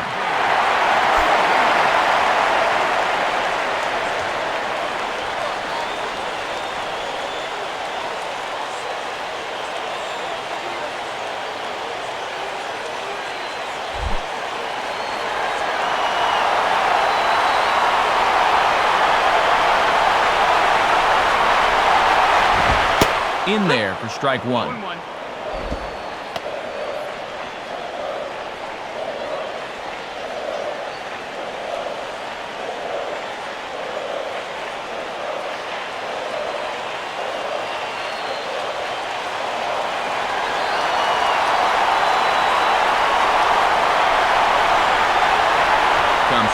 In there for strike one. 1-1.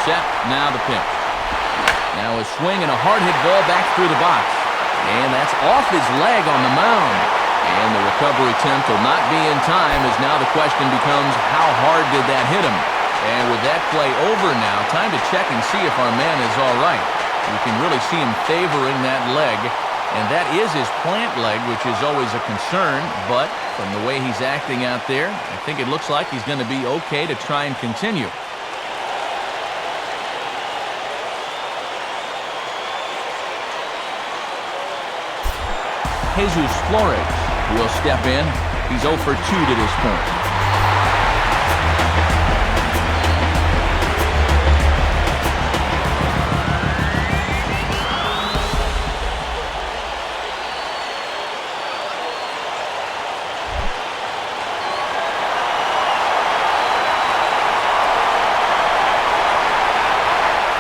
Set, now the pitch. Now a swing and a hard hit ball back through the box. And that's off his leg on the mound. And the recovery attempt will not be in time as now the question becomes how hard did that hit him? And with that play over now, time to check and see if our man is all right. You can really see him favoring that leg. And that is his plant leg, which is always a concern. But from the way he's acting out there, I think it looks like he's going to be okay to try and continue. Jesus Flores will step in. He's 0 for 2 to this point.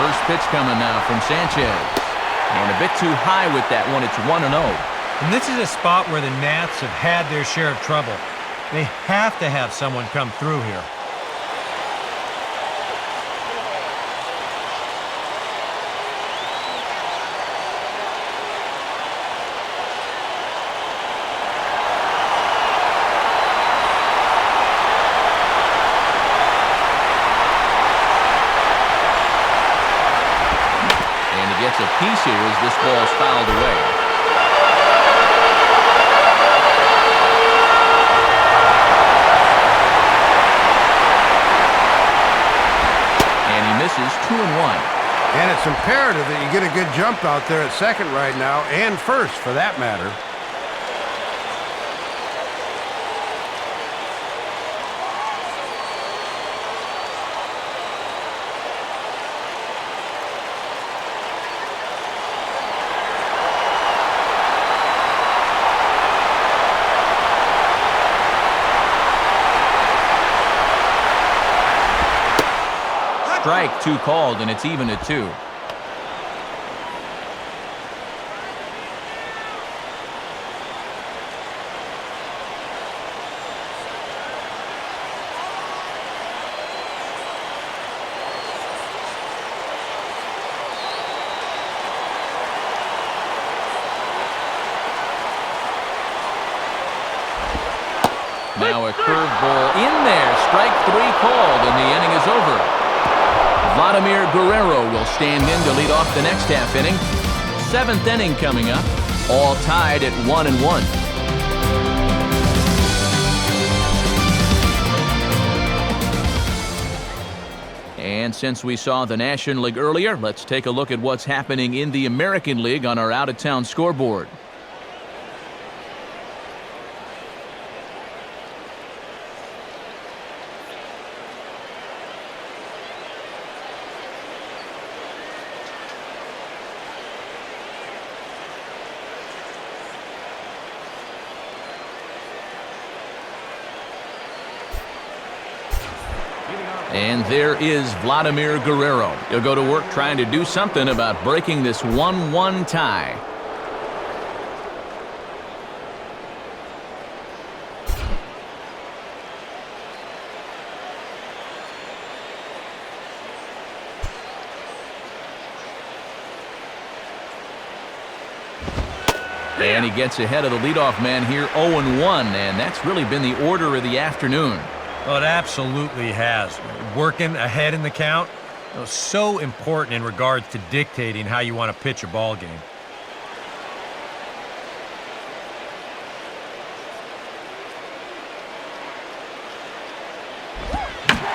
First pitch coming now from Sanchez. And a bit too high with that one. It's 1-0. And this is a spot where the Nats have had their share of trouble. They have to have someone come through here. And he gets a piece here as this ball is fouled away. Misses 2-1. And it's imperative that you get a good jump out there at second right now, and first for that matter. strike, 2 called, and it's even at 2. Now a curveball in there. Strike 3 called, and the inning is over. Vladimir Guerrero will stand in to lead off the next half inning. 7th inning coming up, all tied at 1-1. And since we saw the National League earlier, let's take a look at what's happening in the American League on our out-of-town scoreboard. And there is Vladimir Guerrero. He'll go to work trying to do something about breaking this 1-1 tie. And he gets ahead of the leadoff man here, 0-1, and that's really been the order of the afternoon. Well, it absolutely has. Working ahead in the count, so important in regards to dictating how you want to pitch a ball game.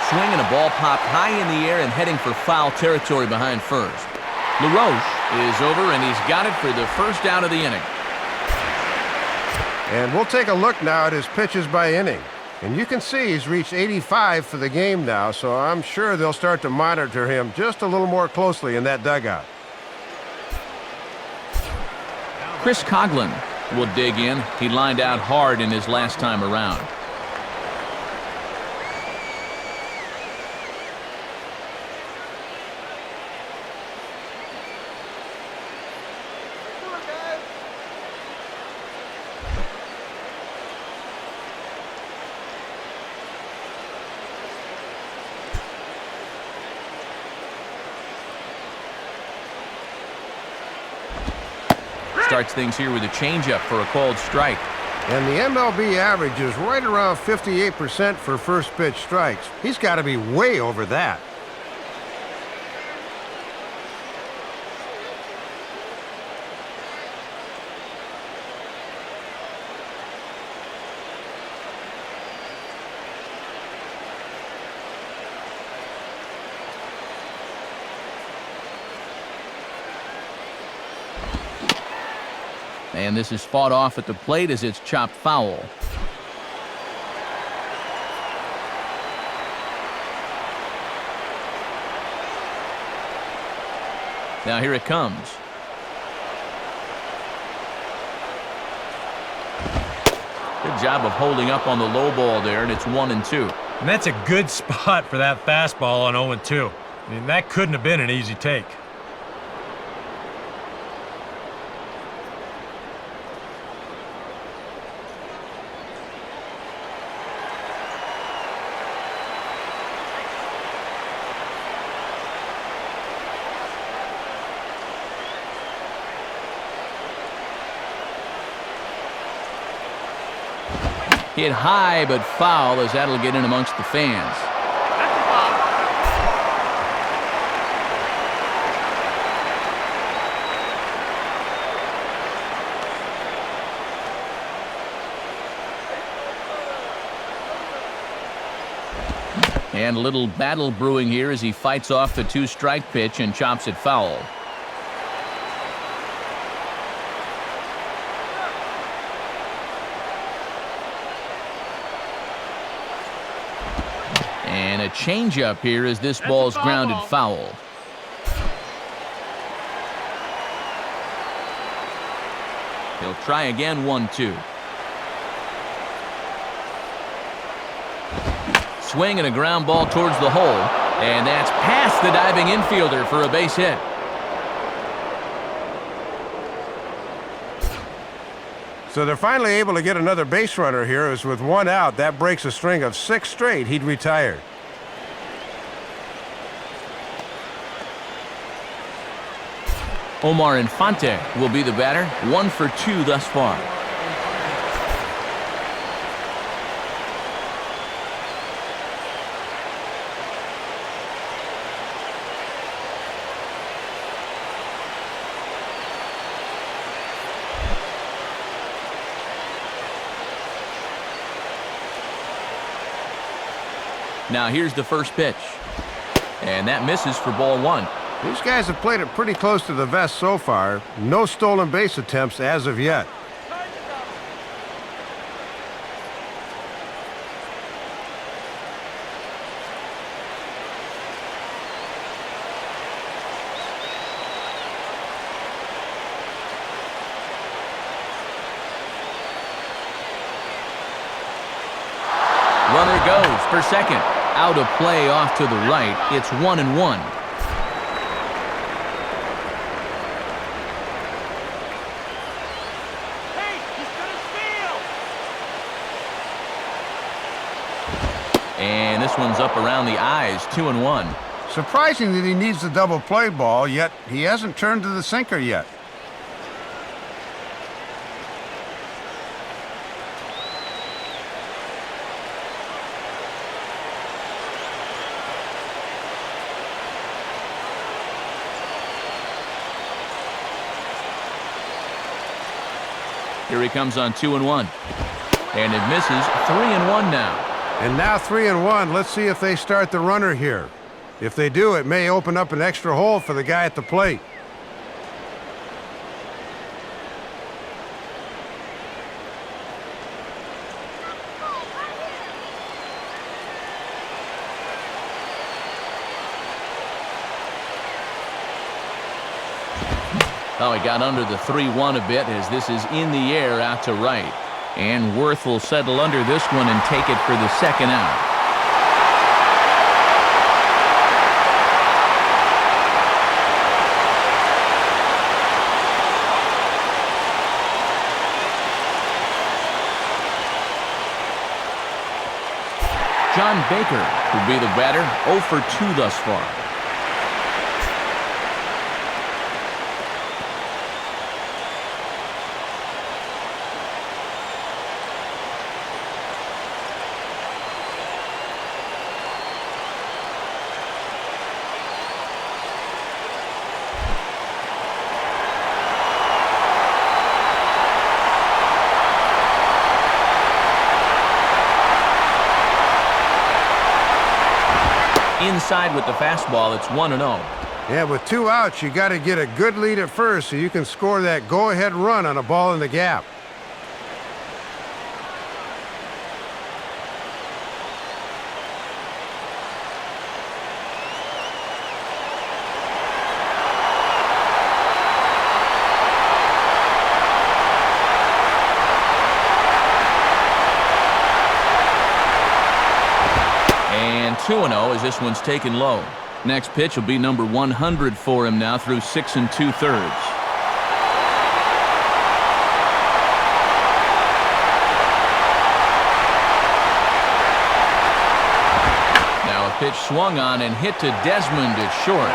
Swinging a ball popped high in the air and heading for foul territory behind first. LaRoche is over, and he's got it for the first out of the inning. And we'll take a look now at his pitches by inning. And you can see he's reached 85 for the game now, so I'm sure they'll start to monitor him just a little more closely in that dugout. Chris Coughlin will dig in. He lined out hard in his last time around. Starts things here with a changeup for a called strike. And the MLB average is right around 58% for first pitch strikes. He's got to be way over that. And this is fought off at the plate as it's chopped foul. Now here it comes. Good job of holding up on the low ball there, and it's 1-2. And that's a good spot for that fastball on 0-2. I mean, that couldn't have been an easy take. Hit high but foul, as that'll get in amongst the fans. And a little battle brewing here as he fights off the 2-strike pitch and chops it foul. And a changeup here as this ball's grounded foul. He'll try again, 1-2. Swing and a ground ball towards the hole. And that's past the diving infielder for a base hit. So they're finally able to get another base runner here, as with one out, that breaks a string of 6 straight he'd retired. Omar Infante will be the batter, 1 for 2 thus far. Now here's the first pitch. And that misses for ball 1. These guys have played it pretty close to the vest so far. No stolen base attempts as of yet. Runner goes for second. Out of play off to the right. It's 1-1. Hey, he's gonna steal! And this one's up around the eyes, 2-1. Surprising that he needs the double play ball, yet he hasn't turned to the sinker yet. Here he comes on 2-1. And it misses, 3-1 now. And now 3-1. Let's see if they start the runner here. If they do, it may open up an extra hole for the guy at the plate. Oh, he got under the 3-1 a bit as this is in the air out to right. And Worth will settle under this one and take it for the second out. John Baker will be the batter, 0 for 2 thus far. Inside with the fastball, it's 1-0. Yeah, with 2 outs, you got to get a good lead at first so you can score that go-ahead run on a ball in the gap. And 2-0 as this one's taken low. Next pitch will be number 100 for him now through 6 2/3. Now a pitch swung on and hit to Desmond at short.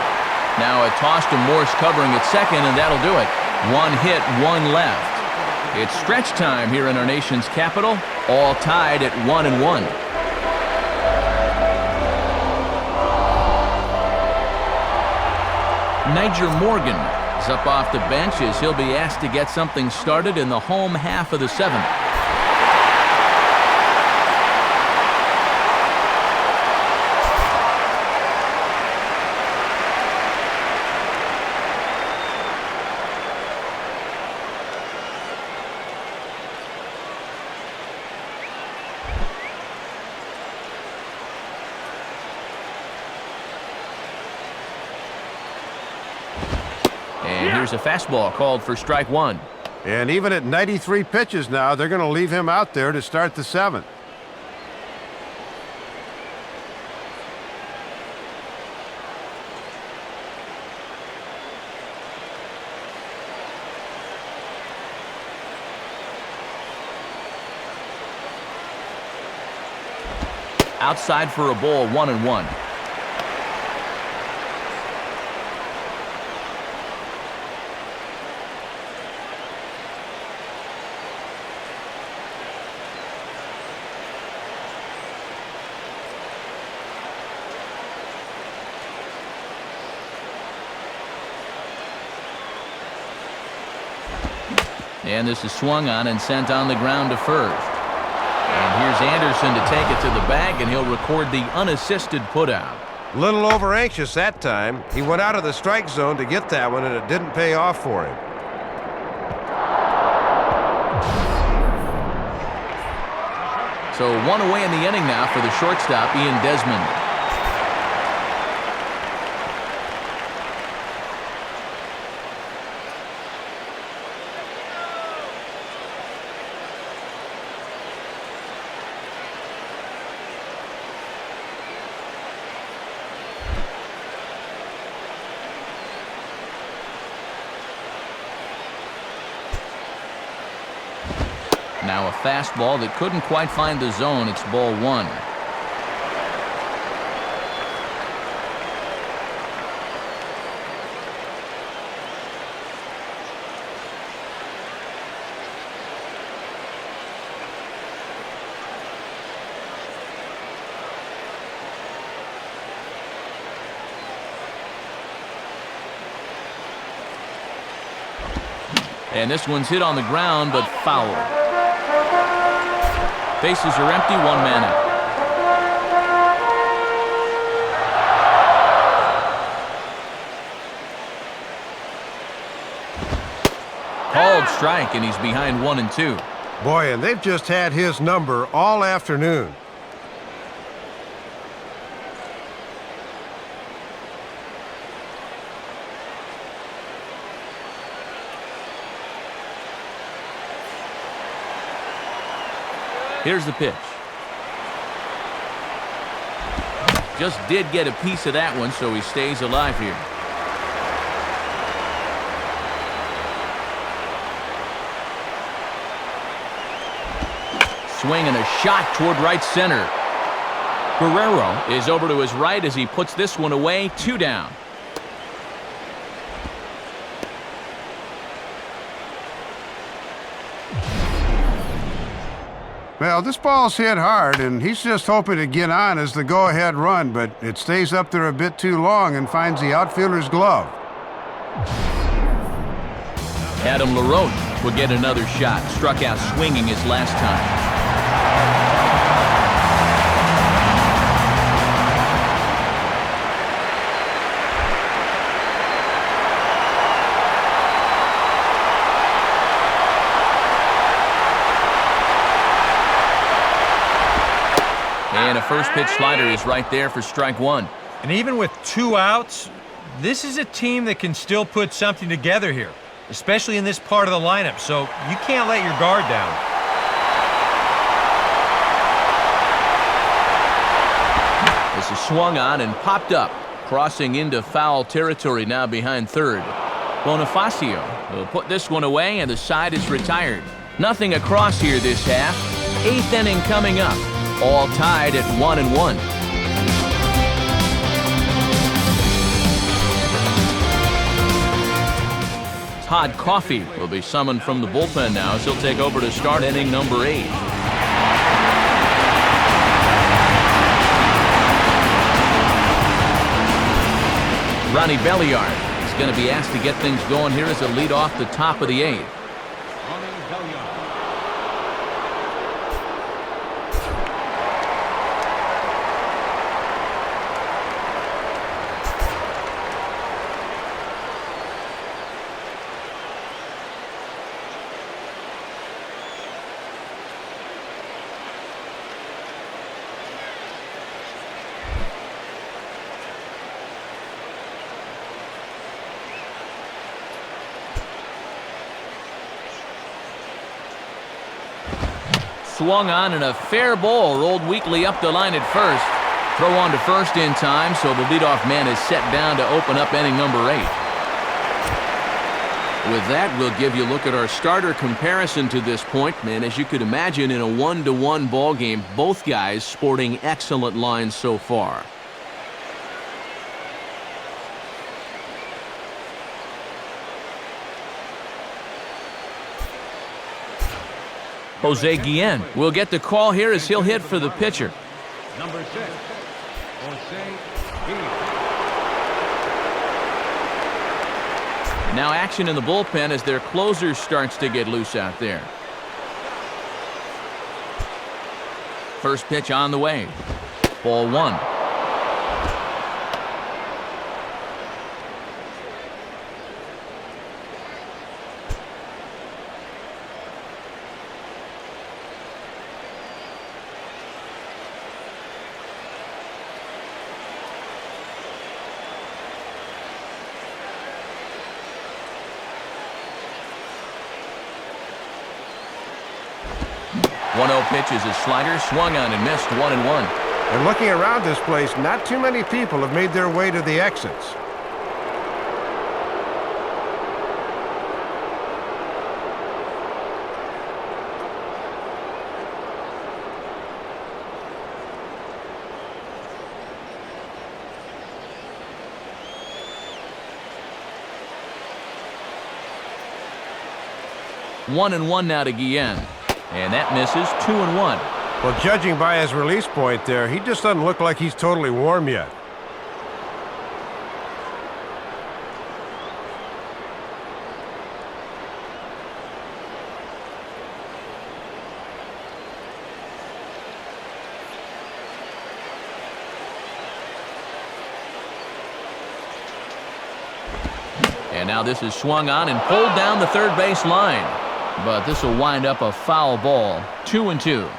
Now a toss to Morse covering at second, and that'll do it. 1 hit, 1 left. It's stretch time here in our nation's capital, all tied at 1-1. Niger Morgan is up off the bench as he'll be asked to get something started in the home half of the 7th. Here's a fastball called for strike 1. And even at 93 pitches now, they're going to leave him out there to start the 7th. Outside for a ball, 1-1. And this is swung on and sent on the ground to first. And here's Anderson to take it to the bag, and he'll record the unassisted putout. Little over anxious that time. He went out of the strike zone to get that one, and it didn't pay off for him. So one away in the inning now for the shortstop, Ian Desmond. Now a fastball that couldn't quite find the zone. It's ball 1. And this one's hit on the ground, but foul. Bases are empty, 1 man out. Called strike, and he's behind 1-2. Boy, and they've just had his number all afternoon. Here's the pitch. Just did get a piece of that one, so he stays alive here. Swing and a shot toward right center. Guerrero is over to his right as he puts this one away. 2 down. Well, this ball's hit hard, and he's just hoping to get on as the go-ahead run, but it stays up there a bit too long and finds the outfielder's glove. Adam LaRoche will get another shot. Struck out swinging his last time. And a first pitch slider is right there for strike 1. And even with 2 outs, this is a team that can still put something together here, especially in this part of the lineup, so you can't let your guard down. This is swung on and popped up, crossing into foul territory now behind third. Bonifacio will put this one away, and the side is retired. Nothing across here this half. 8th inning coming up. All tied at 1-1. Todd Coffey will be summoned from the bullpen now as he'll take over to start inning number 8. Ronnie Belliard is going to be asked to get things going here as a lead off the top of the 8th. Swung on and a fair ball rolled weakly up the line at first. Throw on to first in time, so the leadoff man is set down to open up inning number 8. With that, we'll give you a look at our starter comparison to this point. And as you could imagine, in a 1-to-1 ball game, both guys sporting excellent lines so far. Jose Guillen will get the call here as he'll hit for the pitcher. Number 6, Jose Guillen. Now action in the bullpen as their closer starts to get loose out there. First pitch on the way. Ball 1. Pitch is a slider, swung on and missed, 1-1. And looking around this place, not too many people have made their way to the exits. One and one now to Guillen. And that misses, 2-1. Well, judging by his release point there, he just doesn't look like he's totally warm yet. And now this is swung on and pulled down the third base line. But this will wind up a foul ball. 2-2.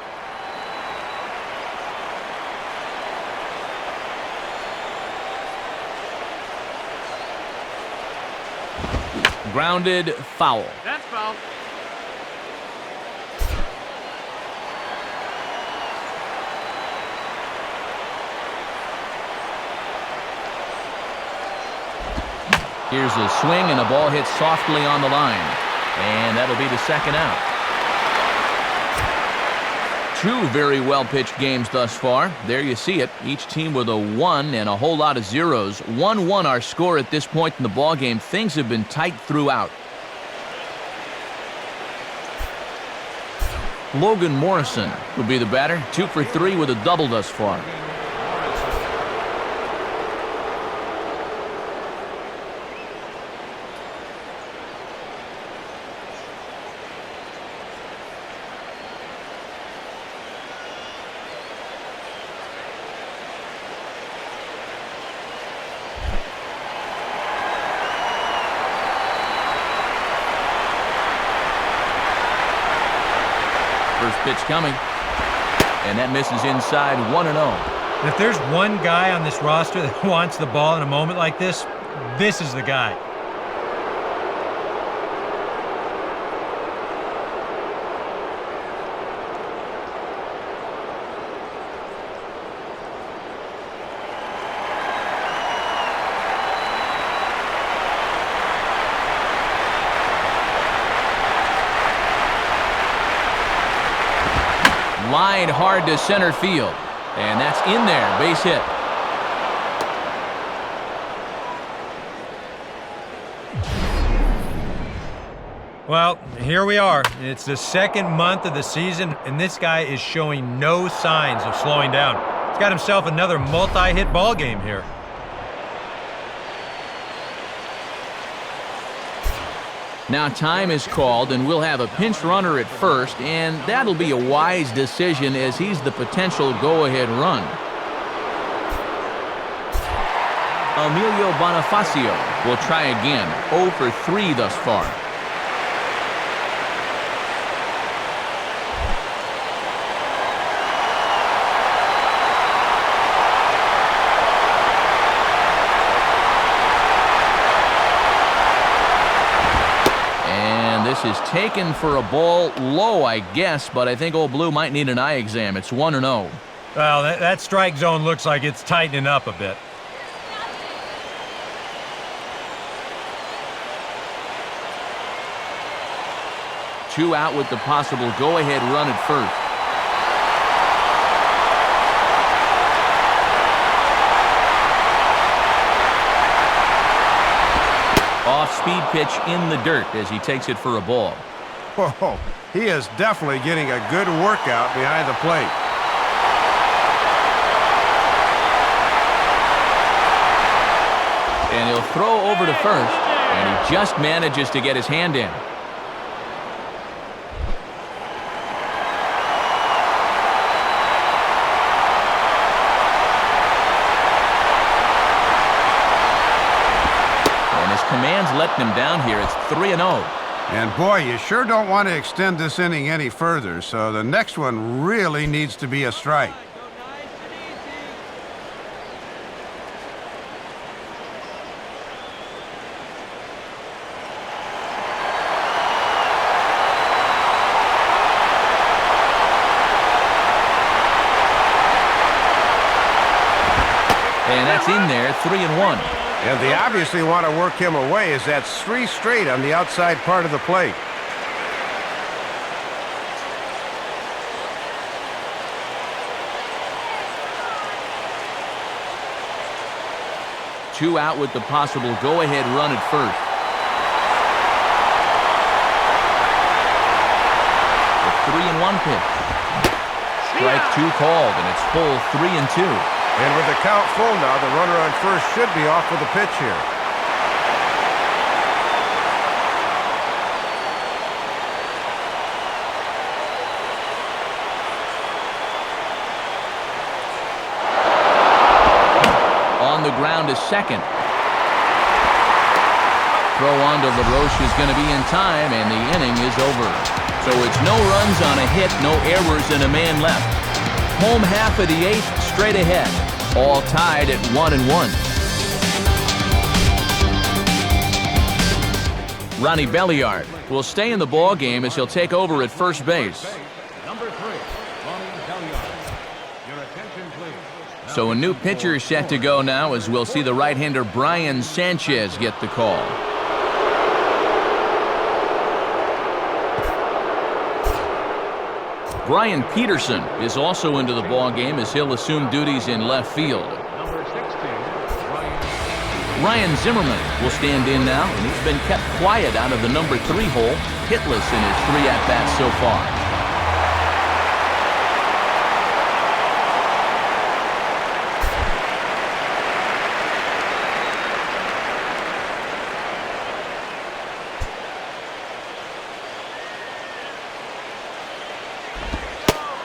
Grounded, foul. That's foul. Here's a swing and a ball hits softly on the line. And that'll be the second out. Two very well-pitched games thus far. There you see it. Each team with a 1 and a whole lot of zeros. 1-1 our score at this point in the ball game. Things have been tight throughout. Logan Morrison will be the batter. 2 for 3 with a double thus far. First pitch coming, and that misses inside, 1-0. If there's one guy on this roster that wants the ball in a moment like this, this is the guy. Line hard to center field. And that's in there. Base hit. Well, here we are. It's the second month of the season, and this guy is showing no signs of slowing down. He's got himself another multi-hit ball game here. Now time is called, and we'll have a pinch runner at first, and that'll be a wise decision as he's the potential go-ahead run. Emilio Bonifacio will try again. 0 for 3 thus far. Is taken for a ball low, I guess, but I think Old Blue might need an eye exam. It's 1-0. Well, that strike zone looks like it's tightening up a bit. 2 out with the possible go-ahead run at first. Off-speed pitch in the dirt as he takes it for a ball. Whoa, he is definitely getting a good workout behind the plate. And he'll throw over to first, and he just manages to get his hand in. And his command's letting him down here. It's 3-0. And boy, you sure don't want to extend this inning any further, so the next one really needs to be a strike. And that's in there, 3-1. And they obviously want to work him away, as that's 3 straight on the outside part of the plate. Two out with the possible go-ahead run at first. The 3-1 pitch. Strike 2 called, and it's full 3-2. And with the count full now, the runner on first should be off with the pitch here. On the ground is second. Throw on to LaRoche is going to be in time, and the inning is over. So it's no runs on a hit, no errors, and a man left. Home half of the 8th, straight ahead. All tied at 1-1. Ronnie Belliard will stay in the ball game as he'll take over at first base. Number 3, Ronnie Belliard. Your attention, please. So a new pitcher is set to go now, as we'll see the right-hander Brian Sanchez get the call. Brian Peterson is also into the ball game as he'll assume duties in left field. Number 16, Ryan Zimmerman will stand in now, and he's been kept quiet out of the number 3 hole, hitless in his 3 at-bats so far.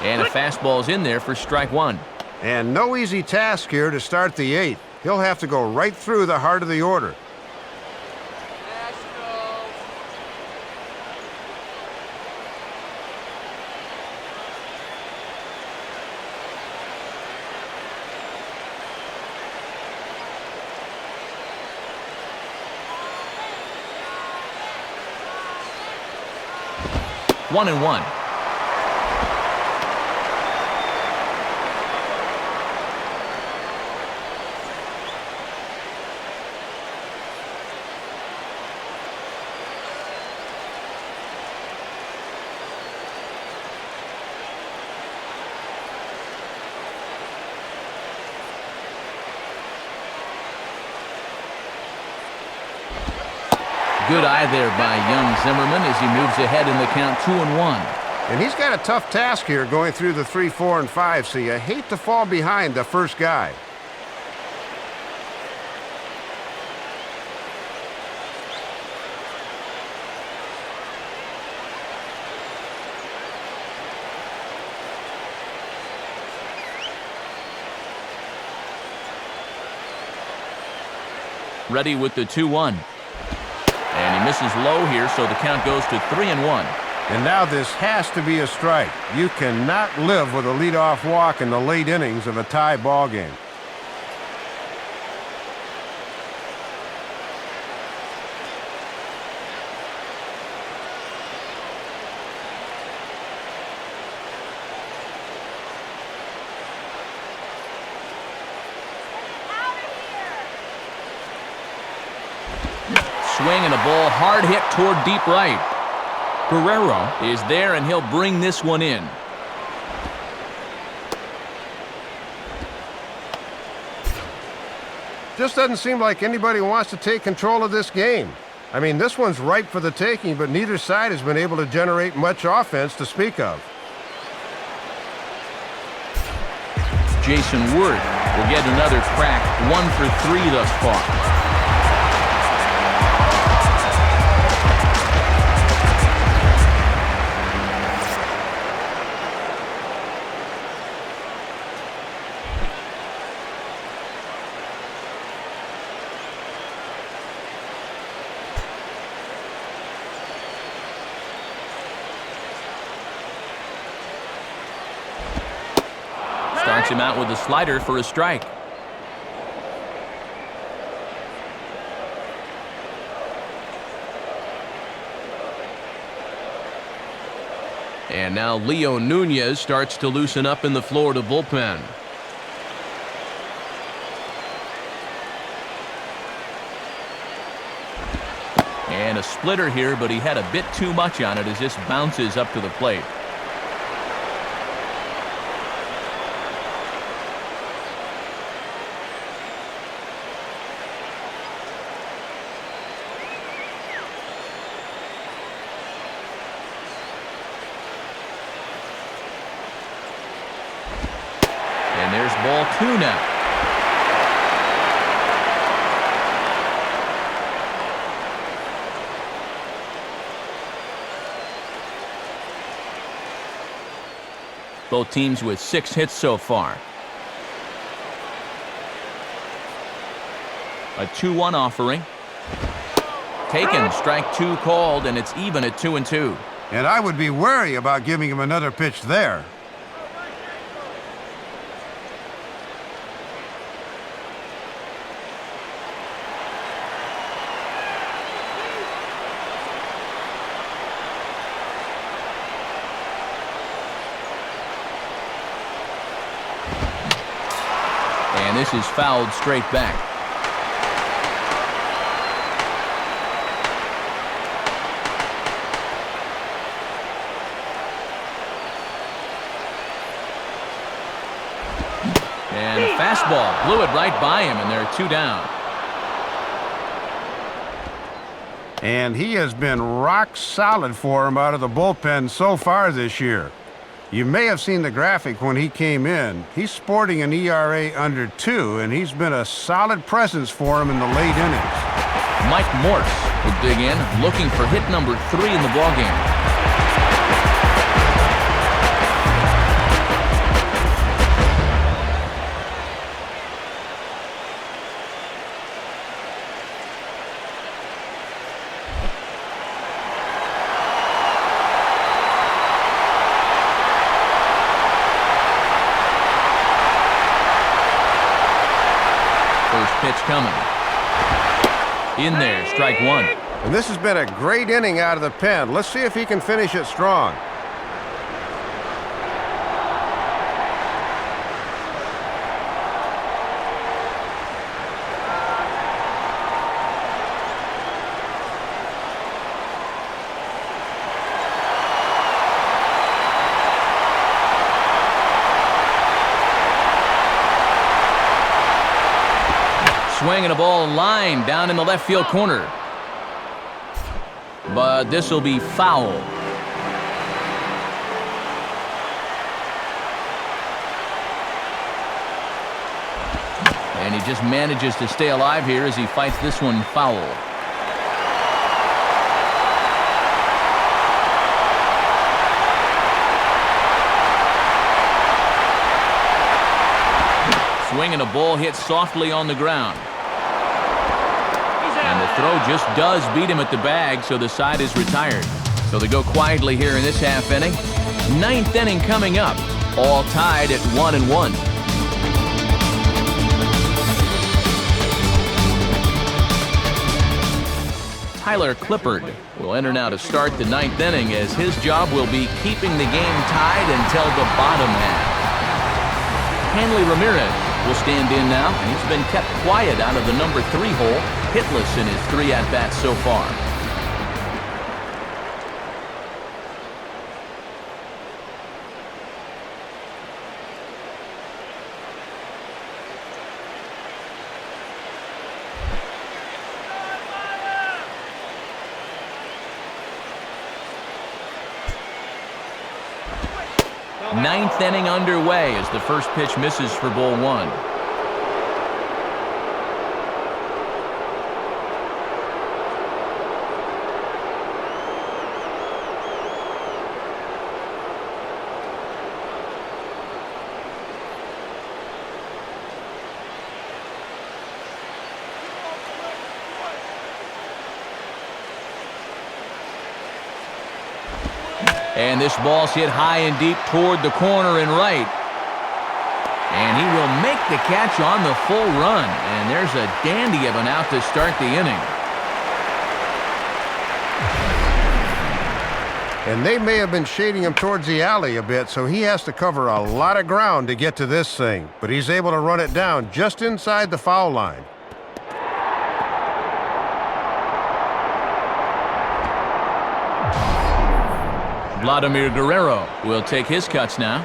And a fastball's in there for strike 1. And no easy task here to start the 8th. He'll have to go right through the heart of the order. One and one. Good eye there by young Zimmerman as he moves ahead in the count 2-1. And he's got a tough task here going through the 3, 4, and 5, so you hate to fall behind the first guy. Ready with the 2-1. And he misses low here, so the count goes to 3-1. And now this has to be a strike. You cannot live with a leadoff walk in the late innings of a tie ball game. Swing and a ball hard hit toward deep right. Guerrero is there, and he'll bring this one in. Just doesn't seem like anybody wants to take control of this game. I mean, this one's ripe for the taking, but neither side has been able to generate much offense to speak of. Jason Word will get another crack, 1 for 3 thus far. Starts him out with a slider for a strike. And now Leo Nunez starts to loosen up in the Florida bullpen. And a splitter here, but he had a bit too much on it as this bounces up to the plate. And there's ball 2 now. Both teams with 6 hits so far. A 2-1 offering. Taken, strike 2 called, and it's even at 2-2. And I would be wary about giving him another pitch there. And this is fouled straight back. And a fastball blew it right by him, and there are 2 down. And he has been rock solid for him out of the bullpen so far this year. You may have seen the graphic when he came in. He's sporting an ERA under 2, and he's been a solid presence for him in the late innings. Mike Morse will dig in, looking for hit number 3 in the ballgame. Pitch coming. In there, strike 1. And this has been a great inning out of the pen. Let's see if he can finish it strong. Swinging a ball line down in the left field corner. But this will be foul. And he just manages to stay alive here as he fights this one foul. Swinging a ball hit softly on the ground. And the throw just does beat him at the bag, so the side is retired. So they go quietly here in this half inning. 9th inning coming up, all tied at 1-1. Tyler Clippard will enter now to start the 9th inning, as his job will be keeping the game tied until the bottom half. Hanley Ramirez will stand in now, and he's been kept quiet out of the number 3 hole, hitless in his 3 at-bats so far. Ninth inning underway as the first pitch misses for ball one. And this ball's hit high and deep toward the corner and right. And he will make the catch on the full run. And there's a dandy of an out to start the inning. And they may have been shading him towards the alley a bit, so he has to cover a lot of ground to get to this thing. But he's able to run it down just inside the foul line. Vladimir Guerrero will take his cuts now.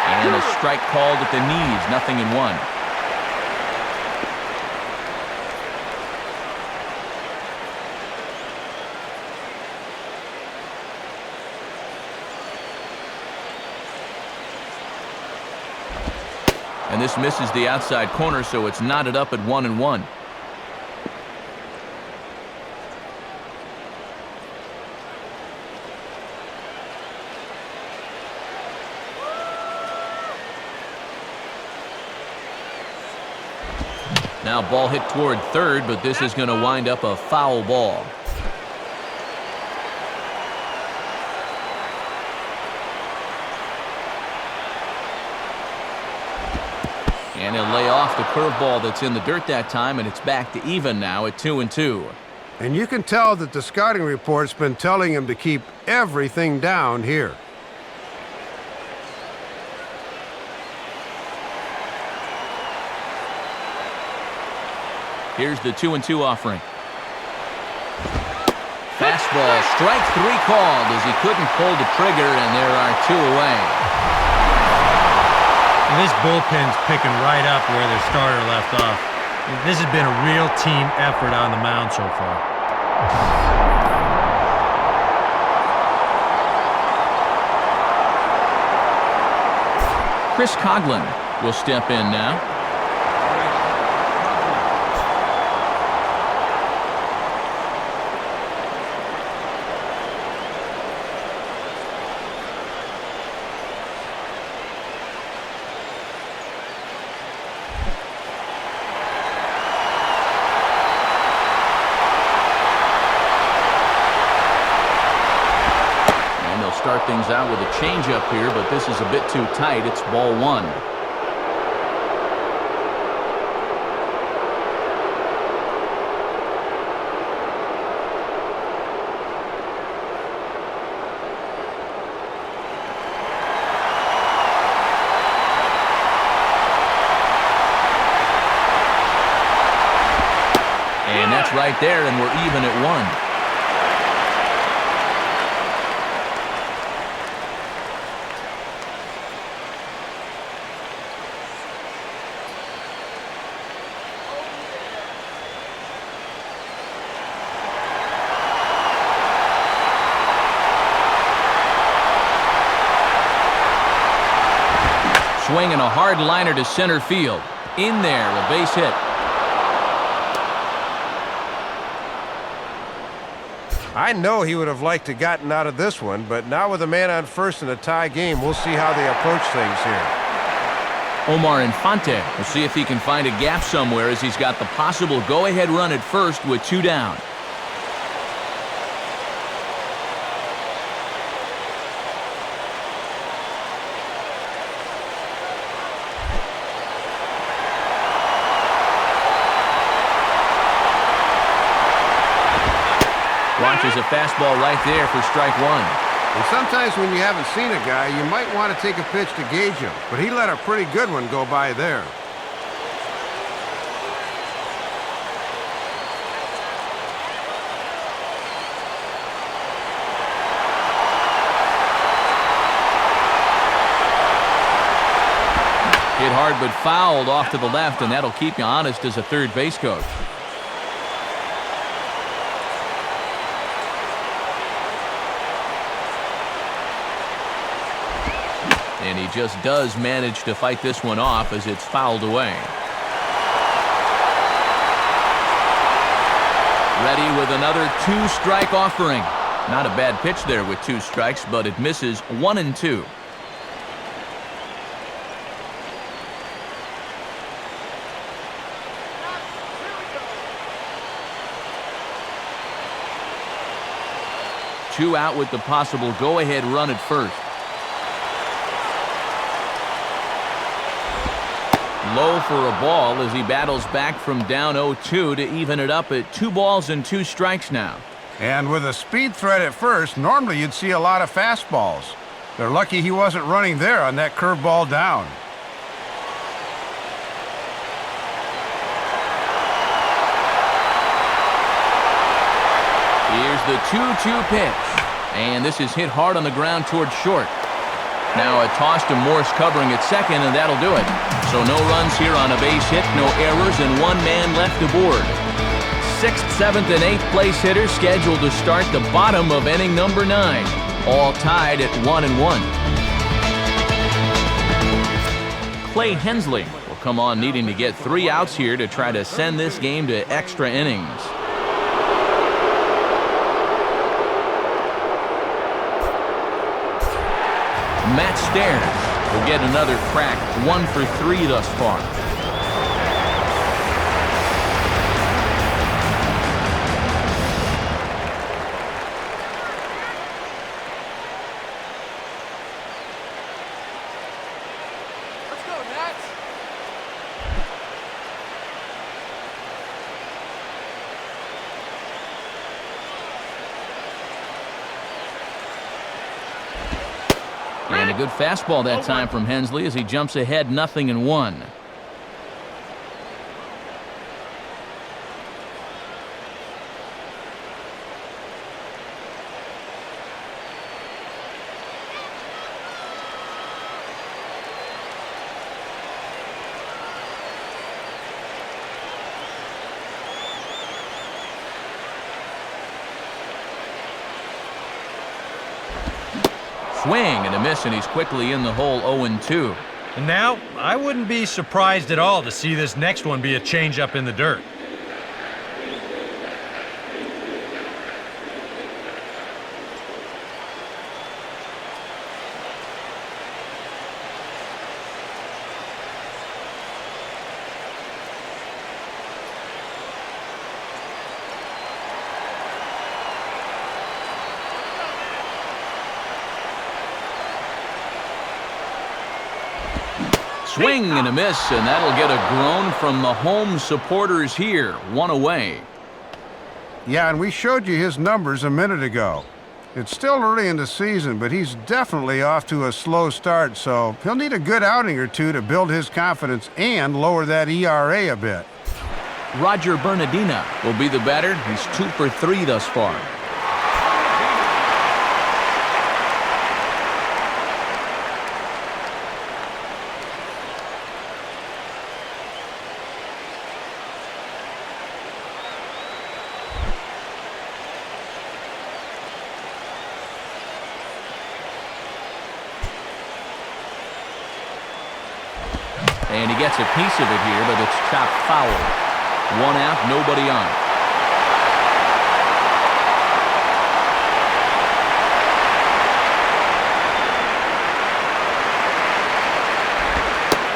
And a strike called at the knees, 0-1. And this misses the outside corner, so it's knotted up at 1-1. Now ball hit toward third, but this is going to wind up a foul ball. And he'll lay off the curveball that's in the dirt that time, and it's back to even now at 2-2. And you can tell that the scouting report's been telling him to keep everything down here. Here's the 2-2 offering. Fastball, strike three called as he couldn't pull the trigger, and there are two away. And this bullpen's picking right up where their starter left off. This has been a real team effort on the mound so far. Chris Coughlin will step in now. Start things out with a changeup here, but this is a bit too tight. It's ball one. And that's right there, and we're even at one. Swinging a hard liner to center field. In there, a base hit. I know he would have liked to gotten out of this one, but now with a man on first in a tie game, we'll see how they approach things here. Omar Infante will see if he can find a gap somewhere as he's got the possible go-ahead run at first with two down. Watches a fastball right there for strike one. And sometimes when you haven't seen a guy, you might want to take a pitch to gauge him, but he let a pretty good one go by there. Hit hard but fouled off to the left, and that'll keep you honest as a third base coach. And he just does manage to fight this one off as it's fouled away. Ready with another 2-strike offering. Not a bad pitch there with 2 strikes, but it misses 1-2. Two out with the possible go-ahead run at first. Low for a ball as he battles back from down 0-2 to even it up at 2 balls and 2 strikes now. And with a speed threat at first, normally you'd see a lot of fastballs. They're lucky he wasn't running there on that curveball down. Here's the 2-2 pitch. And this is hit hard on the ground towards short. Now a toss to Morse covering at second, and that'll do it. So no runs here on a base hit, no errors, and 1 man left aboard. 6th, 7th, and 8th place hitters scheduled to start the bottom of inning number 9. All tied at 1-1. Clay Hensley will come on needing to get 3 outs here to try to send this game to extra innings. Matt Stairs will get another crack, 1 for 3 thus far. Let's go, Nats. And a good fastball that time from Hensley as he jumps ahead 0-1. Swing and a miss, and he's quickly in the hole 0-2. And now, I wouldn't be surprised at all to see this next one be a changeup in the dirt. Swing and a miss, and that'll get a groan from the home supporters here. 1 away. Yeah, and we showed you his numbers a minute ago. It's still early in the season, but he's definitely off to a slow start, so he'll need a good outing or two to build his confidence and lower that ERA a bit. Roger Bernardina will be the batter. He's 2 for 3 thus far. And he gets a piece of it here, but it's chopped foul. 1 out, nobody on.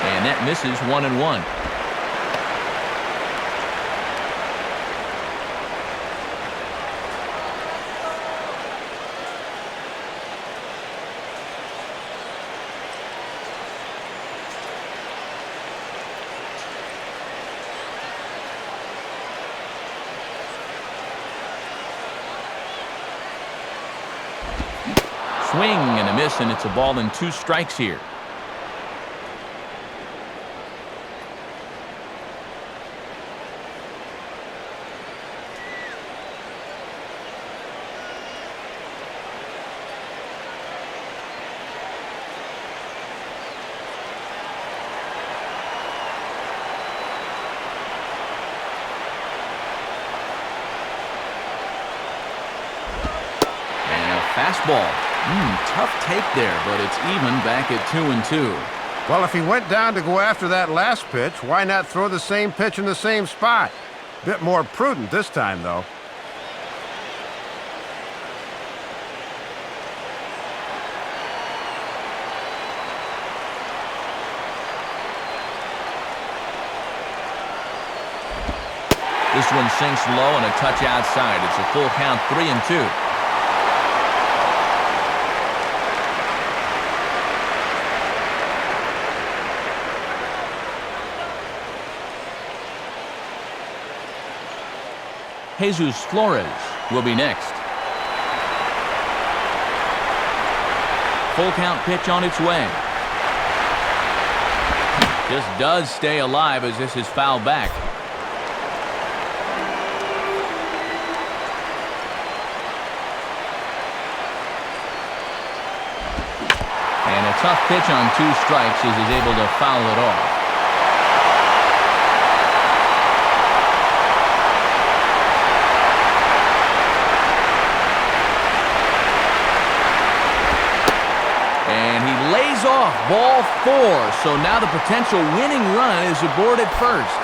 And that misses 1-1. Swing and a miss, and it's a ball and 2 strikes here. fastball. Tough take there, but it's even back at 2-2. Well, if he went down to go after that last pitch, why not throw the same pitch in the same spot? Bit more prudent this time, though. This one sinks low and a touch outside. It's a full count, 3-2. Jesus Flores will be next. Full count pitch on its way. Just does stay alive as this is fouled back. And a tough pitch on 2 strikes as he's able to foul it off. Off ball 4, so now the potential winning run is aboard at first.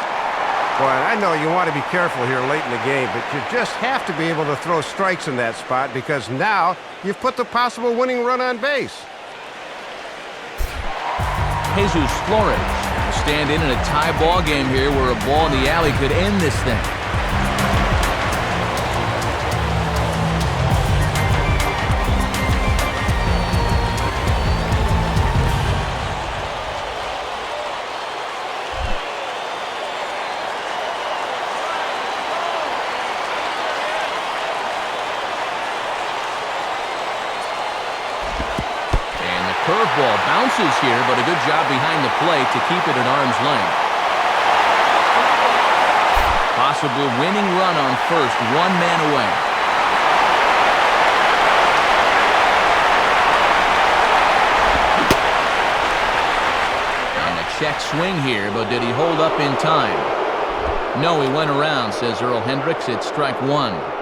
Boy, I know you want to be careful here late in the game, but you just have to be able to throw strikes in that spot because now you've put the possible winning run on base. Jesus Flores will stand in a tie ball game here where a ball in the alley could end this thing. Curveball bounces here, but a good job behind the plate to keep it at arm's length. Possible winning run on first, 1 man away. And a check swing here, but did he hold up in time? No, he went around, says Earl Hendricks. It's strike 1.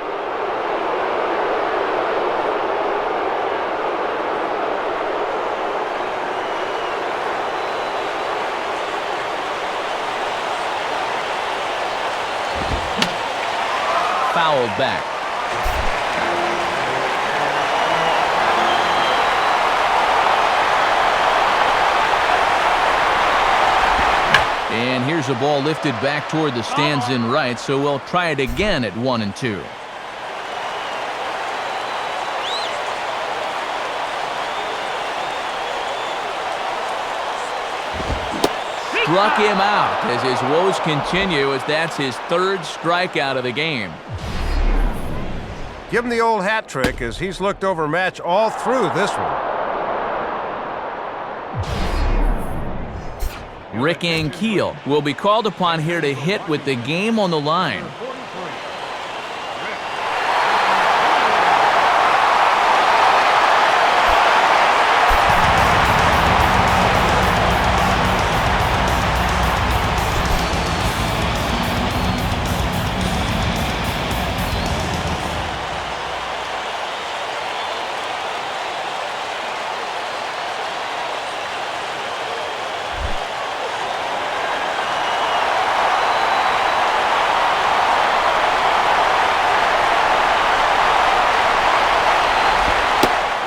Fouled back. And here's a ball lifted back toward the stands in right, so we'll try it again at 1-2. Struck him out as his woes continue, as that's his 3rd strikeout of the game. Give him the old hat trick as he's looked overmatched all through this one. Rick Ankiel will be called upon here to hit with the game on the line.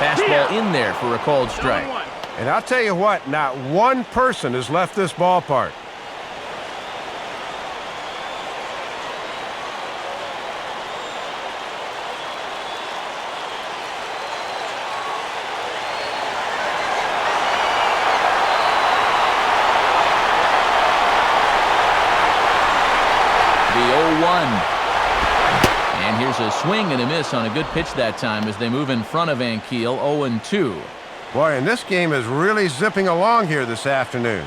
Fastball in there for a called strike. And I'll tell you what, not one person has left this ballpark. The 0-1. And here's a swing and a miss on a good pitch that time as they move in front of Ankiel, 0-2. Boy, and this game is really zipping along here this afternoon.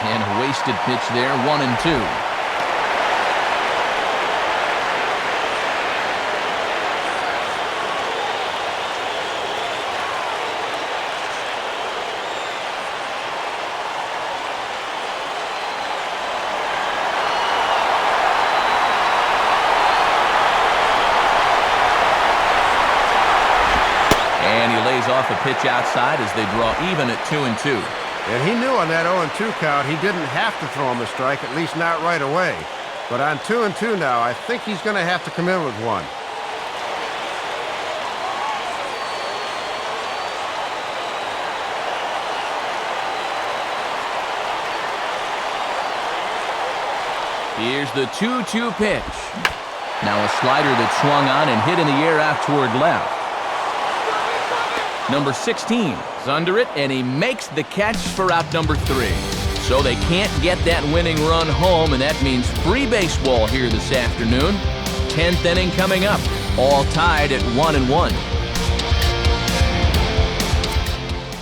And a wasted pitch there, 1-2. off a pitch outside as they draw even at 2-2. And he knew on that 0-2 count he didn't have to throw him a strike, at least not right away. But on 2-2 now, I think he's going to have to come in with one. Here's the 2-2 pitch. Now a slider that swung on and hit in the air out toward left. Number 16 is under it, and he makes the catch for out number 3. So they can't get that winning run home, and that means free baseball here this afternoon. 10th inning coming up, all tied at 1-1.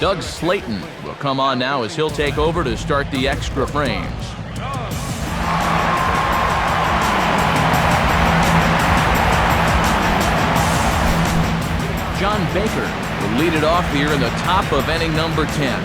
Doug Slayton will come on now as he'll take over to start the extra frames. John Baker will lead it off here in the top of inning number 10.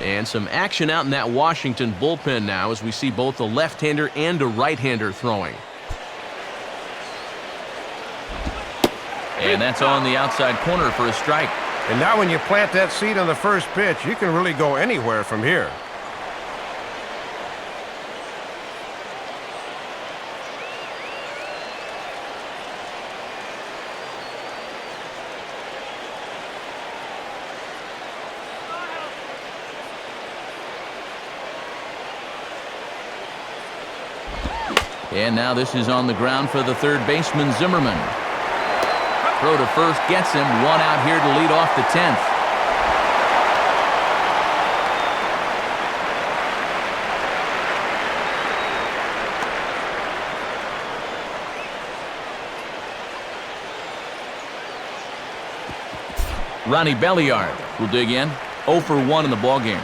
And some action out in that Washington bullpen now as we see both a left-hander and a right-hander throwing. And that's on the outside corner for a strike. And now when you plant that seed on the first pitch, you can really go anywhere from here. And now this is on the ground for the third baseman, Zimmerman. Throw to first gets him. One out here to lead off the 10th. Ronnie Belliard will dig in. 0 for 1 in the ballgame.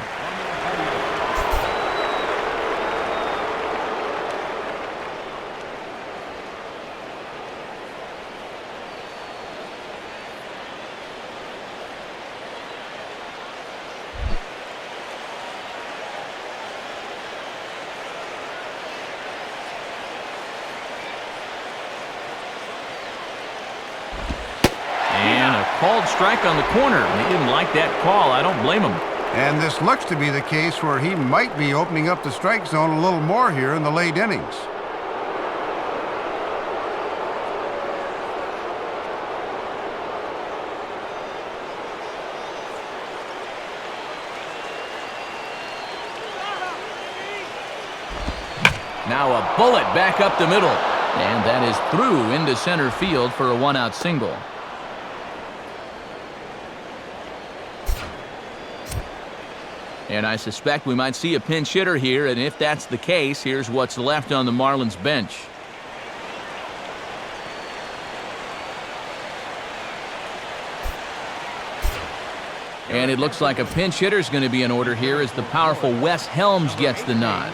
Called strike on the corner. He didn't like that call. I don't blame him. And this looks to be the case where he might be opening up the strike zone a little more here in the late innings. Now a bullet back up the middle. And that is through into center field for a one-out single. And I suspect we might see a pinch hitter here, and if that's the case, here's what's left on the Marlins bench. And it looks like a pinch hitter is going to be in order here as the powerful Wes Helms gets the nod.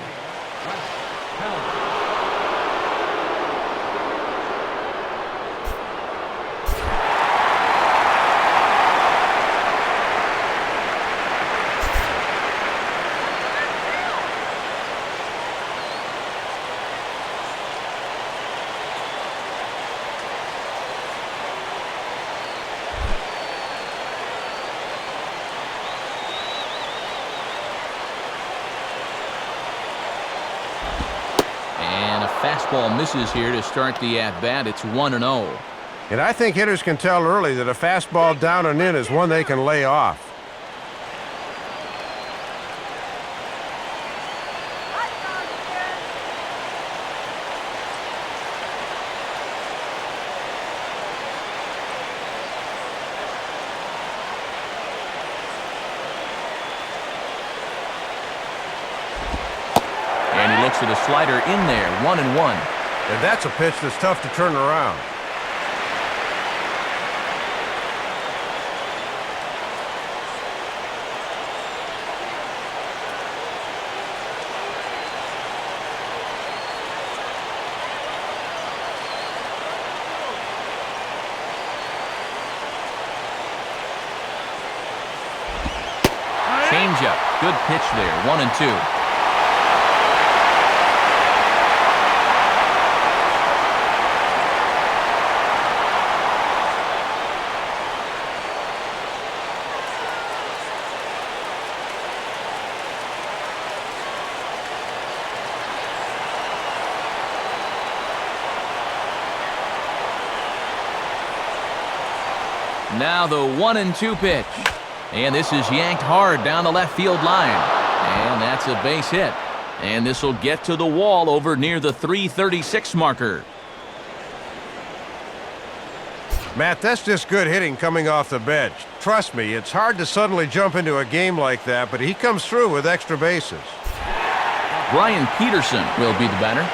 Fastball misses here to start the at-bat. It's 1-0. And I think hitters can tell early that a fastball down and in is one they can lay off. Looks at a slider in there, 1-1. And that's a pitch that's tough to turn around. changeup. Good pitch there, 1-2. Now the 1-2 pitch. And this is yanked hard down the left field line. And that's a base hit. And this will get to the wall over near the 336 marker. Matt, that's just good hitting coming off the bench. Trust me, it's hard to suddenly jump into a game like that, but he comes through with extra bases. Brian Peterson will be the batter.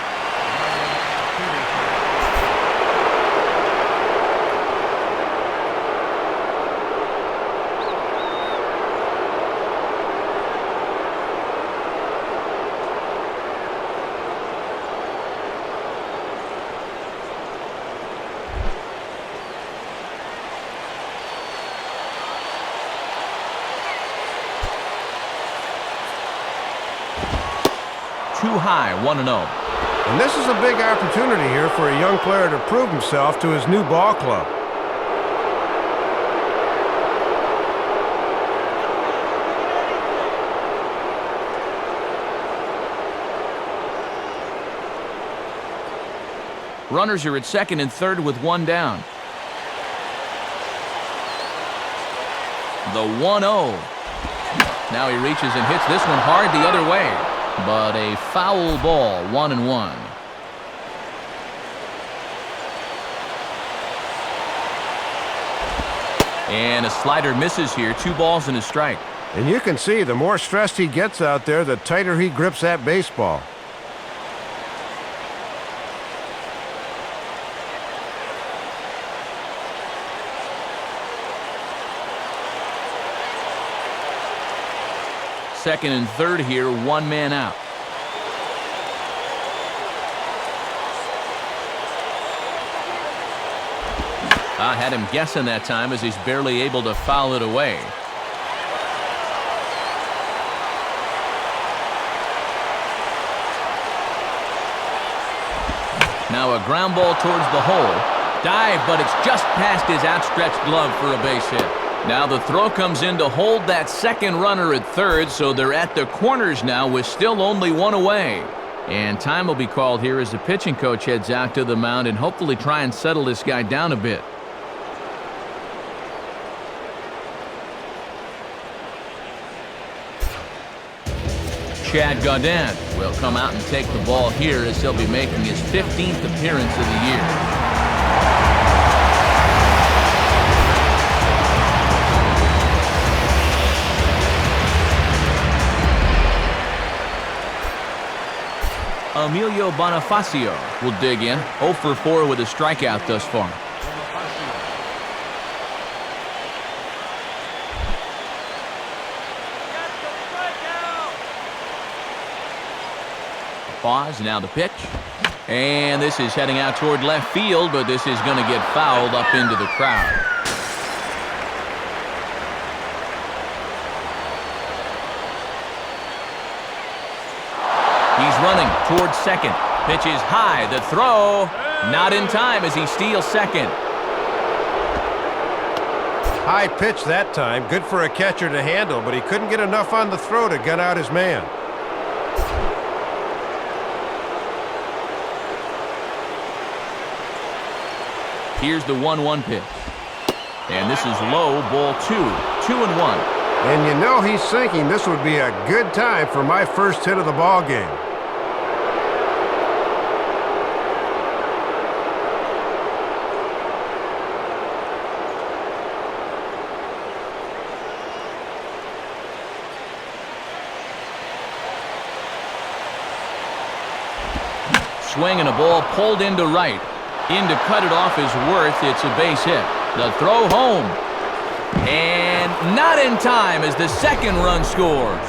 Too high, 1-0. And this is a big opportunity here for a young player to prove himself to his new ball club. Runners are at second and third with one down. The 1-0. Now he reaches and hits this one hard the other way. But a foul ball, 1-1. And a slider misses here, 2 balls and a strike. And you can see the more stressed he gets out there, the tighter he grips that baseball. Second and third here, 1 man out. I had him guessing that time as he's barely able to foul it away. Now a ground ball towards the hole. Dive, but it's just past his outstretched glove for a base hit. Now the throw comes in to hold that second runner at third, so they're at the corners now with still only 1 away. And time will be called here as the pitching coach heads out to the mound and hopefully try and settle this guy down a bit. Chad Gaudin will come out and take the ball here as he'll be making his 15th appearance of the year. Emilio Bonifacio will dig in, 0 for 4 with a strikeout thus far. Pause, now the pitch. And this is heading out toward left field, but this is going to get fouled up into the crowd. He's running towards second. Pitch is high. The throw, not in time as he steals second. High pitch that time. Good for a catcher to handle, but he couldn't get enough on the throw to gun out his man. Here's the 1-1 pitch. And this is low, ball 2. 2-1. And you know he's thinking this would be a good time for my first hit of the ball game. Swing and a ball pulled into right. In to cut it off is Worth. It's a base hit. The throw home. And not in time as the second run scores.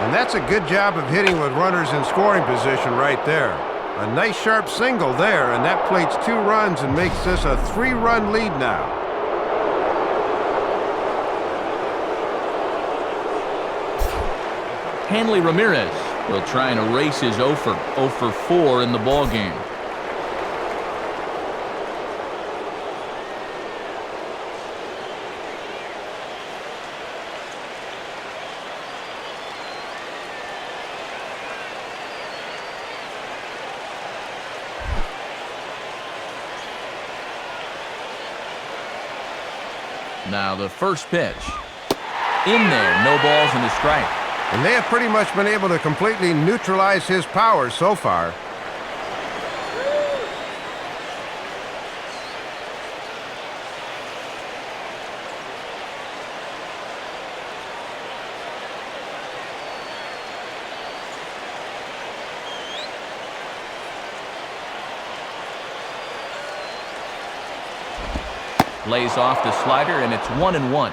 And that's a good job of hitting with runners in scoring position right there. A nice sharp single there, and that plates 2 runs and makes this a 3-run lead now. Hanley Ramirez will try and erase his 0 for 4 in the ballgame. Now the first pitch. In there, no balls and a strike. And they have pretty much been able to completely neutralize his power so far. Lays off the slider, and it's 1-1.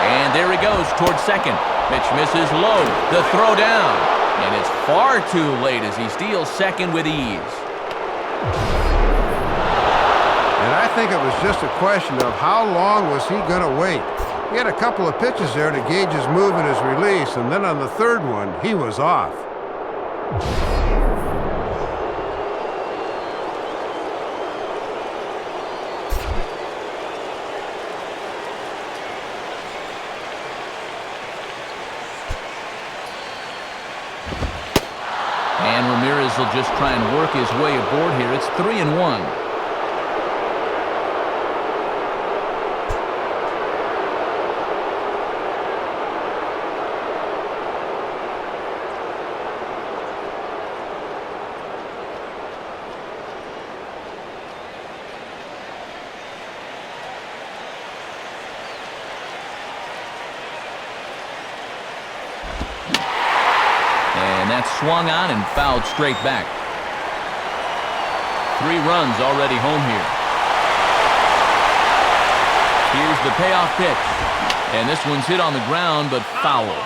And there he goes towards second. Pitch misses low. The throw down. And it's far too late as he steals second with ease. And I think it was just a question of how long was he going to wait. He had a couple of pitches there to gauge his move and his release, and then on the third one, he was off. And Ramirez will just try and work his way aboard here. It's 3-1. And that's swung on and fouled straight back. 3 runs already home here. Here's the payoff pitch. And this one's hit on the ground, but foul.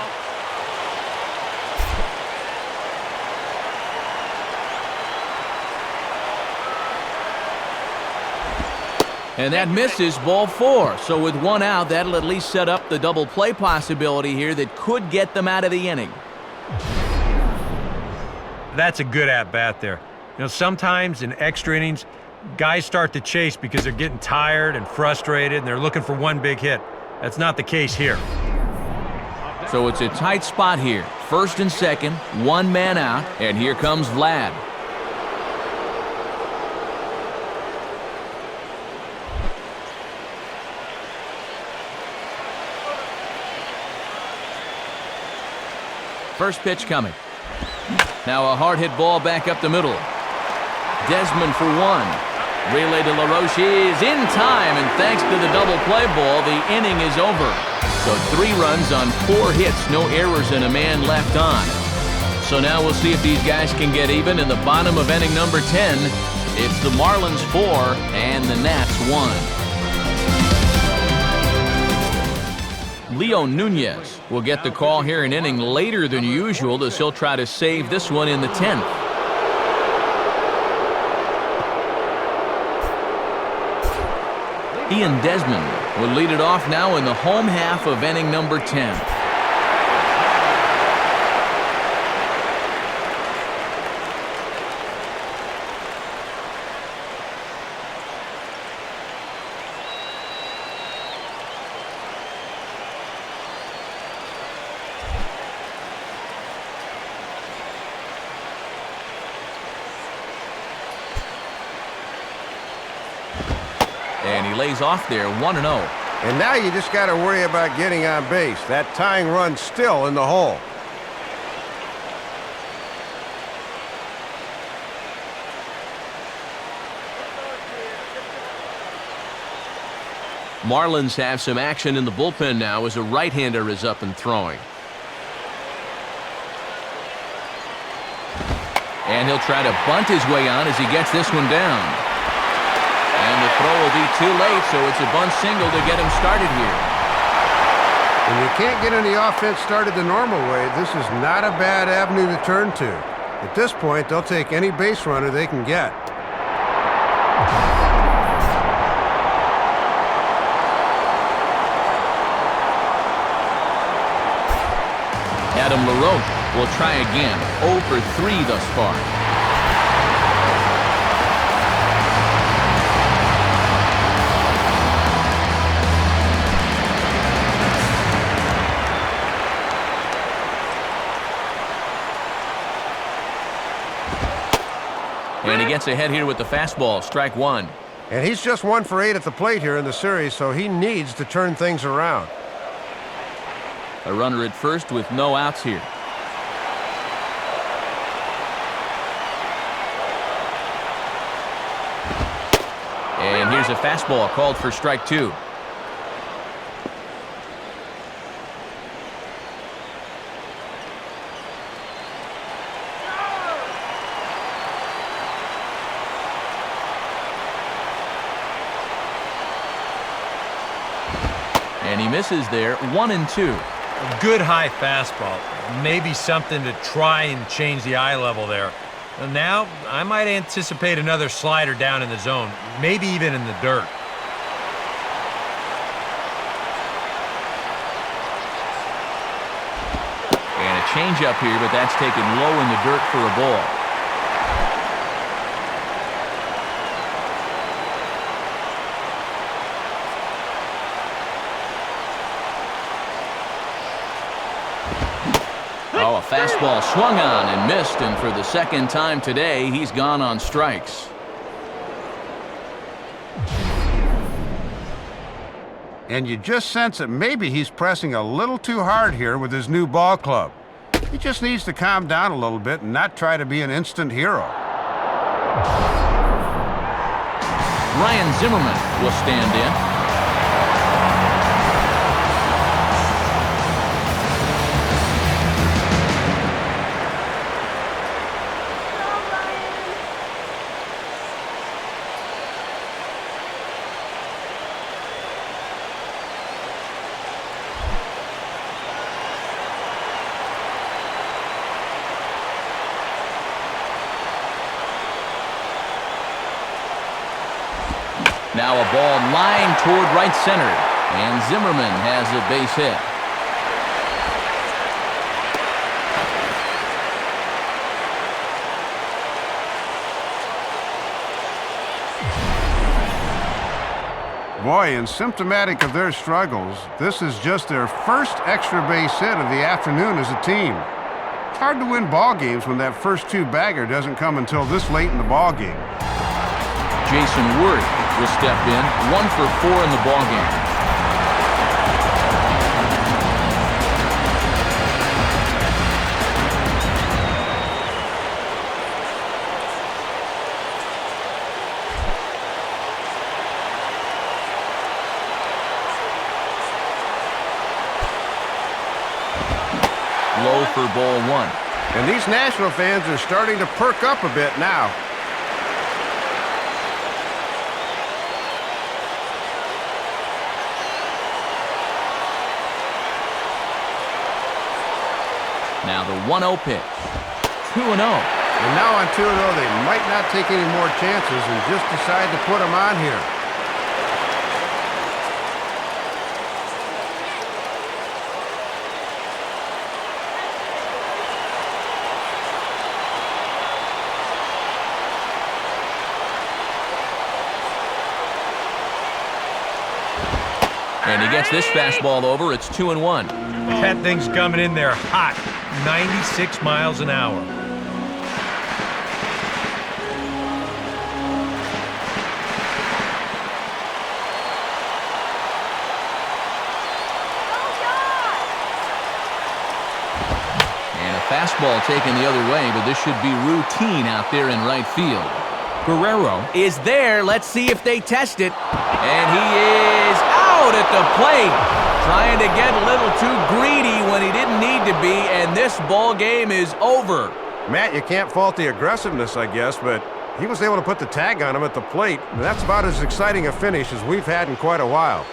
And that misses, ball 4. So with 1 out, that'll at least set up the double play possibility here that could get them out of the inning. That's a good at-bat there. You know, sometimes in extra innings, guys start to chase because they're getting tired and frustrated and they're looking for one big hit. That's not the case here. So it's a tight spot here. First and second, 1 man out, and here comes Vlad. First pitch coming. Now a hard hit ball back up the middle. Desmond for 1. Relay to LaRoche is in time, and thanks to the double play ball, the inning is over. So 3 runs on 4 hits, no errors, and a man left on. So now we'll see if these guys can get even in the bottom of inning number 10. It's the Marlins 4 and the Nats 1. Leo Nunez will get the call here an inning later than usual as he'll try to save this one in the 10th. Ian Desmond will lead it off now in the home half of inning number 10. And he lays off there, 1-0. And now you just got to worry about getting on base. That tying run's still in the hole. Marlins have some action in the bullpen now as a right-hander is up and throwing. And he'll try to bunt his way on as he gets this one down. And will be too late, so it's a bunt single to get him started here. When you can't get any offense started the normal way, this is not a bad avenue to turn to. At this point, they'll take any base runner they can get. Adam LaRoche will try again. 0 for 3 thus far. And he gets ahead here with the fastball, strike 1. And he's just 1 for 8 at the plate here in the series, so he needs to turn things around. A runner at first with no outs here. And here's a fastball called for strike 2. And he misses there, 1-2. A good high fastball. Maybe something to try and change the eye level there. And now, I might anticipate another slider down in the zone, maybe even in the dirt. And a changeup here, but that's taken low in the dirt for a ball. Oh, a fastball swung on and missed, and for the second time today, he's gone on strikes. And you just sense that maybe he's pressing a little too hard here with his new ball club. He just needs to calm down a little bit and not try to be an instant hero. Ryan Zimmerman will stand in. Now a ball lined toward right center, and Zimmerman has a base hit. Boy, and symptomatic of their struggles, this is just their first extra base hit of the afternoon as a team. It's hard to win ball games when that first 2-bagger doesn't come until this late in the ball game. Jason Worth will step in, 1 for 4 in the ball game. Low for ball 1. And these National fans are starting to perk up a bit now. Now the 1-0 pitch. 2-0. And now on 2-0, they might not take any more chances and just decide to put them on here. And he gets this fastball over. It's 2-1. That thing's coming in there hot, 96 miles an hour. And a fastball taken the other way, but this should be routine out there in right field. Guerrero is there. Let's see if they test it. And he is out at the plate. Trying to get a little too greedy when he didn't need to be, and this ball game is over. Matt, you can't fault the aggressiveness, I guess, but He was able to put the tag on him at the plate, and that's about as exciting a finish as we've had in quite a while.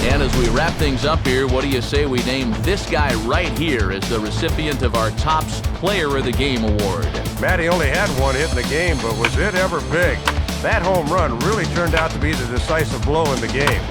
And as we wrap things up here, what do you say we name this guy right here as the recipient of our Topps Player of the Game award? Matty only had one hit in the game, but was it ever big? That home run really turned out to be the decisive blow in the game.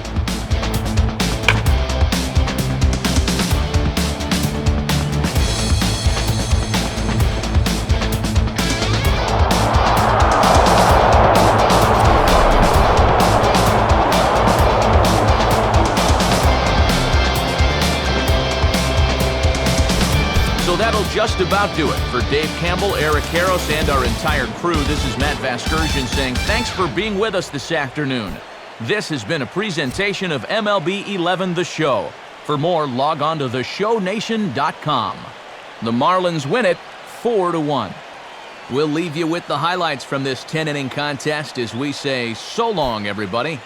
So that'll just about do it. For Dave Campbell, Eric Harros, and our entire crew, this is Matt Vasgersian saying thanks for being with us this afternoon. This has been a presentation of MLB 11 The Show. For more, log on to theshownation.com. The Marlins win it 4-1. We'll leave you with the highlights from this 10-inning contest as we say so long, everybody.